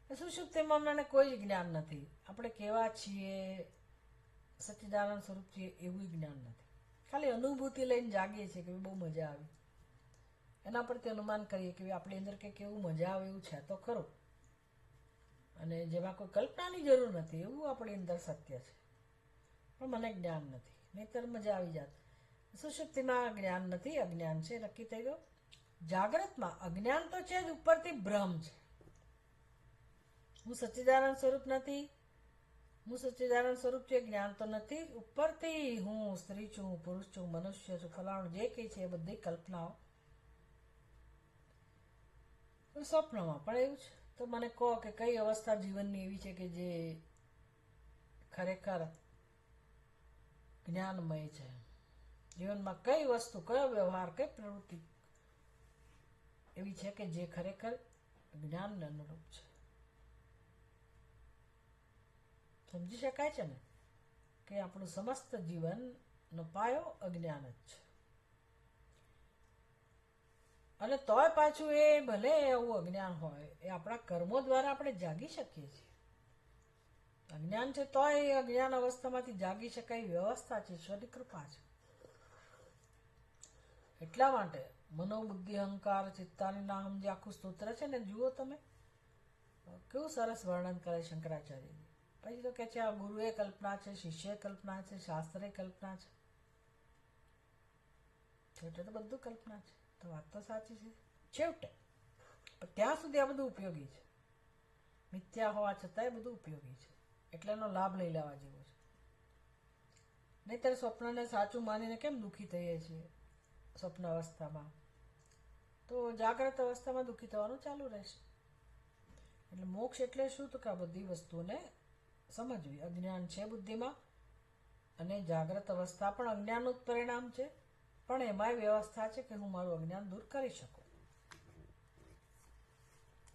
A: સુષુપ્તિમાં અમને કોઈ જ જ્ઞાન નથી, આપણે કેવા છીએ, સચ્ચિદાનંદ સ્વરૂપ છીએ એવું જ્ઞાન નથી. ખાલી અનુભૂતિ લઈને જાગીએ છીએ કે બહુ મજા આવી, એના પરથી અનુમાન કરીએ કે આપણી અંદર કંઈક એવું મજા આવે એવું છે તો ખરું, અને જેમાં કોઈ કલ્પનાની જરૂર નથી એવું આપણી અંદર સત્ય છે. પણ મને જ્ઞાન નથી, નહીંતર મજા આવી જાત. સુષુપ્તિમાં જ્ઞાન નથી, અજ્ઞાન છે, નક્કી થઈ ગયું. જાગ્રતમાં અજ્ઞાન તો છે જ, ઉપરથી ભ્રમ છે. હું સચ્ચિદાનંદ સ્વરૂપ નથી, હું સચ્ચિદાનંદ સ્વરૂપ છે જ્ઞાન તો નથી. ઉપરથી હું સ્ત્રી છું, પુરુષ છું, મનુષ્ય છું, ફલાણું જે કંઈ છે એ બધી કલ્પનાઓ. સ્વપ્નમાં પણ એવું છે. તો મને કહો કે કઈ અવસ્થા જીવનની એવી છે કે જે ખરેખર જ્ઞાનમય છે. જીવનમાં કઈ વસ્તુ, કયો વ્યવહાર, કઈ પ્રવૃત્તિ એવી છે કે જે ખરેખર જ્ઞાનને અનુરૂપ છે. સમજી શકાય છે ને કે આપણું સમસ્ત જીવનનો પાયો અજ્ઞાન જ છે. અને તોય પાછું એ ભલે એવું અજ્ઞાન હોય, એ આપણા કર્મો દ્વારા આપણે જાગી શકીએ છીએ. અજ્ઞાન છે તોય એ અજ્ઞાન અવસ્થામાંથી જાગી શકાય વ્યવસ્થા છે, ઈશ્વરની કૃપા છે. એટલા માટે મનોબુદ્ધિ અહંકાર ચિત્તાની નાહમ જે આખું સ્તોત્ર છે ને, જુઓ તમે કેવું સરસ વર્ણન કરે શંકરાચાર્યજી. પછી તો કે છે આ ગુરુએ કલ્પના છે, શિષ્ય કલ્પના છે, શાસ્ત્રે કલ્પના છે. છેવટે તો બધું કલ્પના છે. તો વાત તો સાચી છે છેવટે, પણ ત્યાં સુધી આ બધું ઉપયોગી છે. મિથ્યા હોવા છતાંય બધું ઉપયોગી છે, એટલે એનો લાભ લઈ લેવા જેવો છે. નહીંતર સ્વપ્નને સાચું માનીને કેમ દુઃખી થઈએ છીએ સ્વપ્ન અવસ્થામાં, તો જાગ્રત અવસ્થામાં દુઃખી થવાનું ચાલુ રહેશે. એટલે મોક્ષ એટલે શું? તો કે આ બધી વસ્તુને સમજવી. અજ્ઞાન છે બુદ્ધિમાં, અને જાગ્રત અવસ્થા પણ અજ્ઞાનનું જ પરિણામ છે, પણ એમાંય વ્યવસ્થા છે કે હું મારું અજ્ઞાન દૂર કરી શકું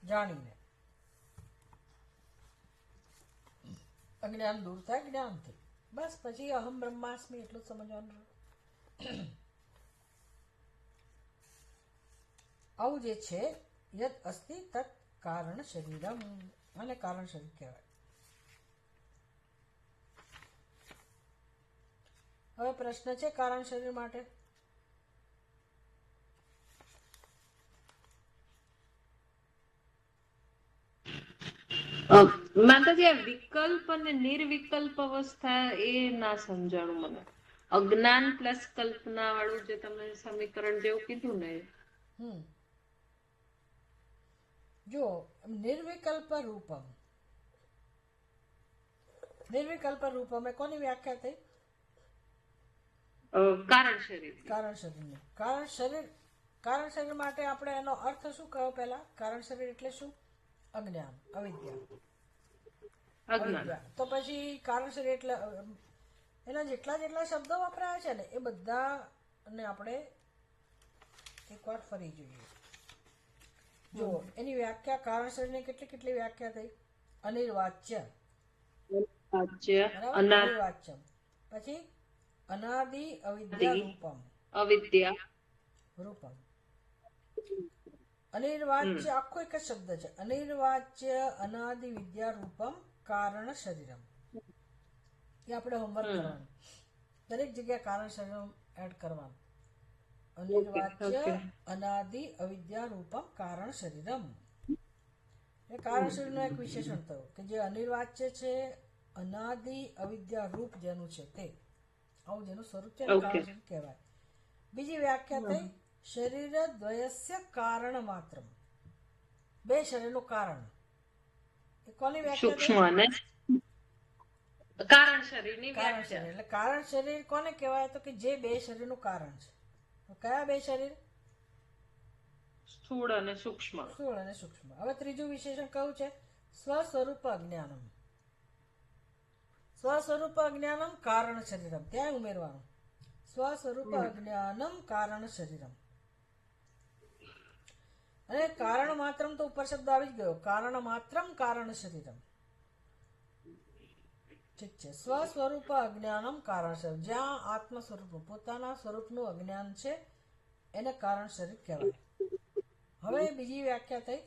A: જાણીને. અજ્ઞાન દૂર થાય જ્ઞાનથી, બસ પછી અહમ બ્રહ્માસ્મિ એટલું જ સમજવાનું. આવું જે છે યદ અસ્તિ તત્ કારણ શરીરમ, અને કારણ શરીર કહેવાય. હવે પ્રશ્ન છે કારણ શરીર માટે.
C: માતાજી, આ વિકલ્પ અને નિર્વિકલ્પ અવસ્થા એ ના સમજાણું મને. અજ્ઞાન પ્લસ કલ્પના વાળું જે તમે સમીકરણ જેવું કીધું ને,
A: જો નિર્વિકલ્પ રૂપમ, નિર્વિકલ્પ રૂપમ એ કોની વ્યાખ્યા થઈ?
C: કારણ શરીર.
A: કારણ શરીરની. કારણ શરીર માટે આપણે એનો અર્થ શું કહ્યો પહેલા? કારણ શરીર એટલે શું? અજ્ઞાન, અવિદ્યા. તો પછી કારણ શરીર એટલે એના જેટલા જેટલા શબ્દો વપરાયા છે ને એ બધાને આપણે એકવાર ફરી જોઈએ. જો એની વ્યાખ્યા કારણ શરીરની કેટલી કેટલી વ્યાખ્યા થઈ? અનિર્વાચ્ય, અનિર્વાચ્યમ. પછી અનાદિ અવિદ્યા રૂપમ,
C: અવિદ્યા
A: રૂપમ. અનિર્વાચ્ય આખો એક જ શબ્દ છે. અનિર્વાચ્ય અનાદિ વિદ્યા રૂપમ કારણ શરીરમ. એ આપણે હોમવર્ક કરવાનું, દરેક જગ્યાએ કારણ શરીરમ એડ કરવાનું. અનિર્વાચ્ય અનાદિ અવિદ્યા રૂપમ કારણ શરીરમ. એ કારણ શરીરનો એક વિશેષણ થયું કે જે અનિર્વાચ્ય છે, અનાદિ અવિદ્યા રૂપ જેનું છે તે, આવું જેનું સ્વરૂપ છે કારણ શરીર કહેવાય. બીજી વ્યાખ્યા થઈ શરીર દ્વયસ્ય કારણ માત્ર. બે શરીરનું કારણ. એ કોની વ્યાખ્યા થઈ?
C: કારણ શરીરની
A: કારણ શરીર. એટલે કારણ શરીર કોને કહેવાય? તો કે જે બે શરીરનું કારણ છે. તો કયા બે શરીર?
C: સ્થૂળ અને સૂક્ષ્મ.
A: સ્થૂળ અને સૂક્ષ્મ. હવે ત્રીજું વિશેષણ કયું છે? સ્વસ્વરૂપ અજ્ઞાનમ. સ્વસ્વરૂપ અજ્ઞાનમ કારણ શરીરમ. ત્યાં ઉમેરવાનું સ્વસ્વરૂપ અજ્ઞાનમ કારણ શરીરમ. અને કારણ માત્રમ તો ઉપર શબ્દ આવી જ ગયો. કારણ માત્રમ કારણ શરીરમ. ઠીક છે. સ્વસ્વરૂપ અજ્ઞાનમ કારણ શરીર. જ્યાં આત્મ સ્વરૂપનું, પોતાના સ્વરૂપનું અજ્ઞાન છે એને કારણ શરીર કહેવાય. હવે બીજી વ્યાખ્યા થઈ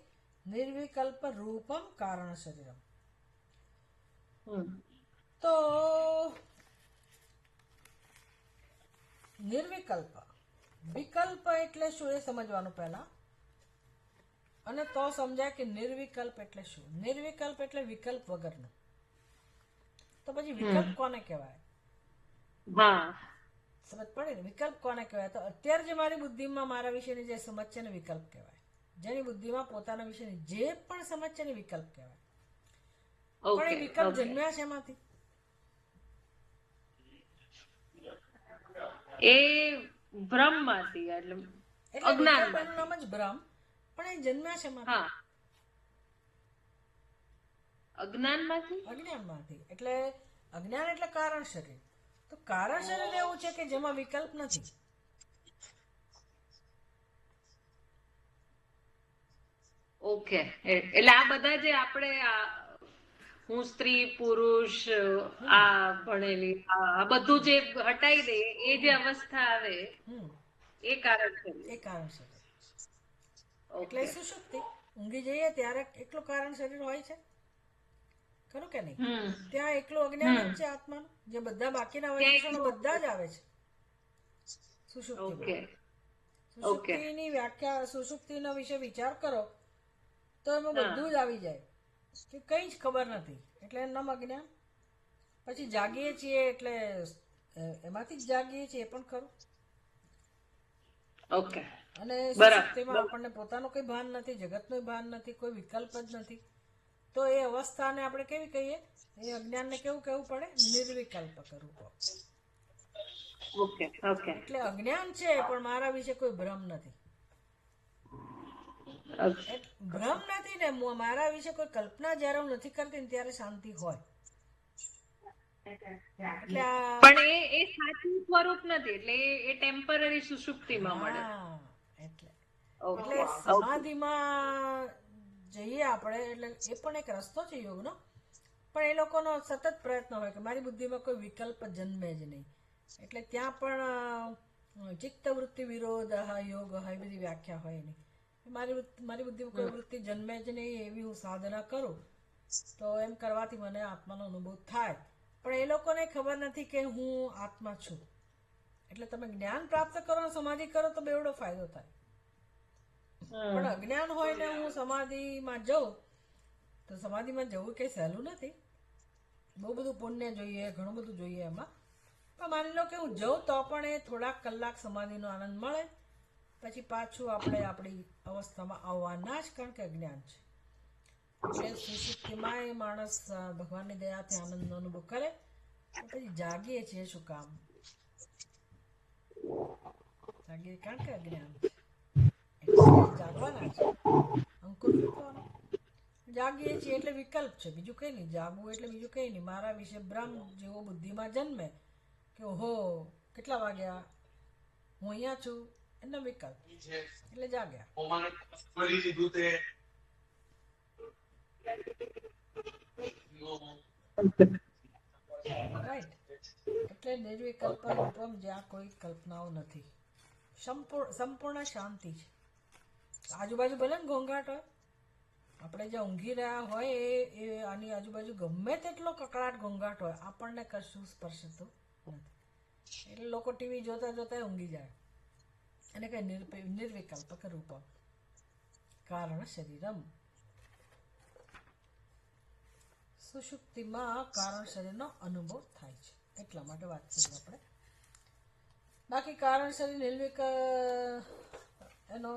A: નિર્વિકલ્પ રૂપમ કારણ શરીરમ. તો નિર્વિકલ્પ, વિકલ્પ એટલે શું એ સમજવાનું પહેલા, અને તો સમજાય કે નિર્વિકલ્પ એટલે શું. નિર્વિકલ્પ એટલે વિકલ્પ વગરનું. તો પછી વિકલ્પ કોને કહેવાય? સમજ પડે ને? વિકલ્પ કોને કહેવાય? તો અત્યારે જે મારી બુદ્ધિમાં મારા વિશેની જે સમજ છે ને વિકલ્પ કહેવાય. જેની બુદ્ધિમાં પોતાના વિશેની જે પણ સમજ છે ને વિકલ્પ કહેવાય. પણ એ વિકલ્પ જન્મ્યા છે એમાંથી.
C: એ ભ્રમમાંથી, એટલે
A: વિકલ્પ એનું નામ જ ભ્રમ, પણ એ જન્મ્યા છે એમાંથી. અજ્ઞાનમાંથી. એટલે અજ્ઞાન એટલે કારણ શરીર. તો કારણ શરીર એવું છે કે જેમાં વિકલ્પ નથી.
C: ઓકે. એટલે આ બધા જે આપણે હું સ્ત્રી પુરુષ આ ભણેલી આ બધું જે હટાઈ દે એ જે અવસ્થા આવે એ કારણ શરીર.
A: એ કારણ શરીર. એટલે સુષુપ્તિ, ઊંઘી જઈએ ત્યારે એકલું કારણ શરીર હોય છે, ખરું કે નહીં? ત્યાં એકલું અજ્ઞાન જ છે આત્માનું. જે બધા બાકીના વિશેષણો બધા જ આવે છે સુષુપ્તિમાં. સુષુપ્તિની વ્યાખ્યા, સુષુપ્તિનો વિશે વિચાર કરો તો એમાં બધું જ આવી જાય કે કંઈ જ ખબર નથી, એટલે એનું નામ અજ્ઞાન. પછી જાગીએ છીએ એટલે એમાંથી જ જાગીએ છીએ, એ પણ ખરું.
C: ઓકે,
A: અને
C: બરાબર.
A: સુષુપ્તિમાં આપણને પોતાનું કોઈ ભાન નથી, જગતનું ભાન નથી, કોઈ વિકલ્પ જ નથી. તો એ અવસ્થાને આપણે કેવી કહીએ? એ અજ્ઞાનને કેવું કહેવું પડે? નિર્વિકલ્પક રૂપ.
C: ઓકે, ઓકે,
A: એટલે અજ્ઞાન છે પણ મારા વિશે કોઈ ભ્રમ નથી.
C: ઓકે.
A: ભ્રમ નથી ને મારા વિશે કોઈ કલ્પના જ્યારે હું નથી કરતી ને ત્યારે શાંતિ હોય. એટલે આ
C: પણ એ સાચું સ્વરૂપ નથી, એટલે એ ટેમ્પરરી સુષુપ્તિમાં મળે.
A: હા, એટલે
C: ઓકે,
A: એટલે
C: ઓકે.
A: સમાધિમાં જઈએ આપણે, એટલે એ પણ એક રસ્તો છે યોગનો. પણ એ લોકોનો સતત પ્રયત્ન હોય કે મારી બુદ્ધિમાં કોઈ વિકલ્પ જન્મે જ નહીં. એટલે ત્યાં પણ ચિત્તવૃત્તિ વિરોધ યોગ એ બધી વ્યાખ્યા હોય નહીં. મારી બુદ્ધિમાં કોઈ વૃત્તિ જન્મે જ નહીં એવી હું સાધના કરું તો એમ કરવાથી મને આત્માનો અનુભવ થાય. પણ એ લોકોને ખબર નથી કે હું આત્મા છું. એટલે તમે જ્ઞાન પ્રાપ્ત કરો અને સમાધિ કરો તો બેવડો ફાયદો થાય. પણ અજ્ઞાન હોય ને હું સમાધિમાં જઉં તો સમાધિમાં જવું કંઈ સહેલું નથી. બહુ બધું પુણ્ય જોઈએ, ઘણું બધું જોઈએ એમાં. પણ માની લો કે હું જઉં તો પણ એ થોડાક કલાક સમાધિનો આનંદ મળે, પછી પાછું આપણે આપણી અવસ્થામાં આવવાના જ, કારણ કે અજ્ઞાન છે. એટલે સુષુપ્તિમાં એ માણસ ભગવાનની દયાથી આનંદનો અનુભવ કરે, પછી જાગીએ છીએ શું કામ? જાગીએ કારણ કે અજ્ઞાન છે, એટલે જાગવાના છે, અંકુર ફૂટવાનો. જાગીએ છીએ એટલે વિકલ્પ છે, બીજું કંઈ નહીં. જાગવું એટલે બીજું કંઈ નહીં. મારા વિશે ભ્રમ જેવો બુદ્ધિમાં જન્મે કે ઓહો કેટલા વાગ્યા, હું અહીંયા છું, એનો વિકલ્પ, એટલે જાગ્યા. રાઈટ. એટલે નિર્વિકલ્પ રૂપમ, જ્યાં કોઈ કલ્પનાઓ નથી, સંપૂર્ણ શાંતિ છે. આજુબાજુ ભલે ને ઘોંઘાટ હોય, આપણે જે ઊંઘી રહ્યા હોય એ આની આજુબાજુ ગમે તેટલો કકળાટ ઘોંઘાટ હોય, આપણને કશું સ્પર્શતું નથી. એટલે લોકો ટીવી જોતા જોતા ઊંઘી જાય. એને કઈ નિર્વિકલ્પક રૂપમ કારણ શરીરમ. સુષુપ્તિમાં કારણ શરીરનો અનુભવ થાય છે, એટલા માટે વાત કરી આપણે. બાકી કારણ શરીર નિર્વિક એનો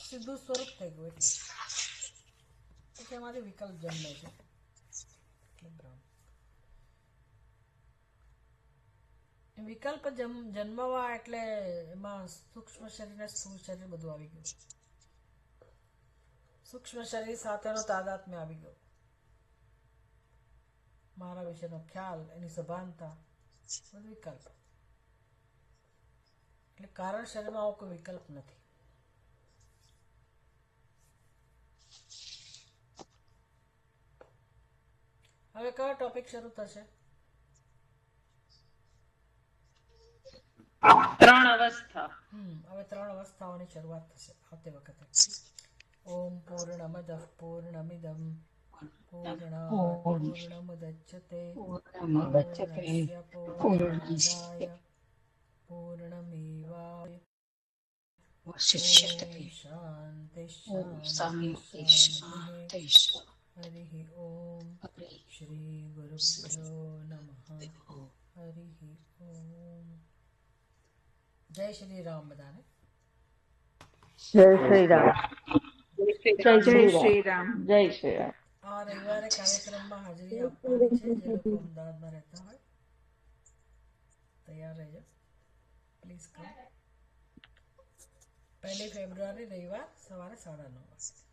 A: સીધું સ્વરૂપ થઈ ગયું, એટલે એમાંથી વિકલ્પ જન્મે છે, એટલે ભ્રમ. વિકલ્પ જન્મવા એટલે એમાં સૂક્ષ્મ શરીર ને સ્થૂળ શરીર બધું આવી ગયું. સૂક્ષ્મ શરીર સાથેનો તાદાત્મ્ય આવી ગયો, મારા વિશેનો ખ્યાલ, એની સભાનતા, બધું વિકલ્પ. એટલે કારણ શરીરમાં આવો કોઈ વિકલ્પ નથી. હવે કયો ટોપિક શરૂ થશે?
C: 3 અવસ્થા.
A: હવે 3 અવસ્થાઓની શરૂઆત થશે આવતી વખતે. ઓમ પૂર્ણમદ પૂર્ણમિદમ પૂર્ણાત પૂર્ણમુદચ્યતે પૂર્ણસ્ય પૂર્ણમાદાય પૂર્ણમેવાય. ઓમ શાંતિ શાંતિ શાંતિ. હરિ ઓમ. શ્રી ગુરુભ્યો નમઃ. હરિ ઓમ. જય શ્રી રામ બધાને.
D: જય શ્રી રામ.
C: જય શ્રી રામ.
D: જય શ્રી રામ.
A: આ રવિવારે કાર્યક્રમમાં હાજરી આપવાની છે. જે લોકો અમદાવાદમાં રહેતા હોય તૈયાર રહેજો, પ્લીઝ કમ. 1 ફેબ્રુઆરી રવિવાર સવારે 9:30 વાગે.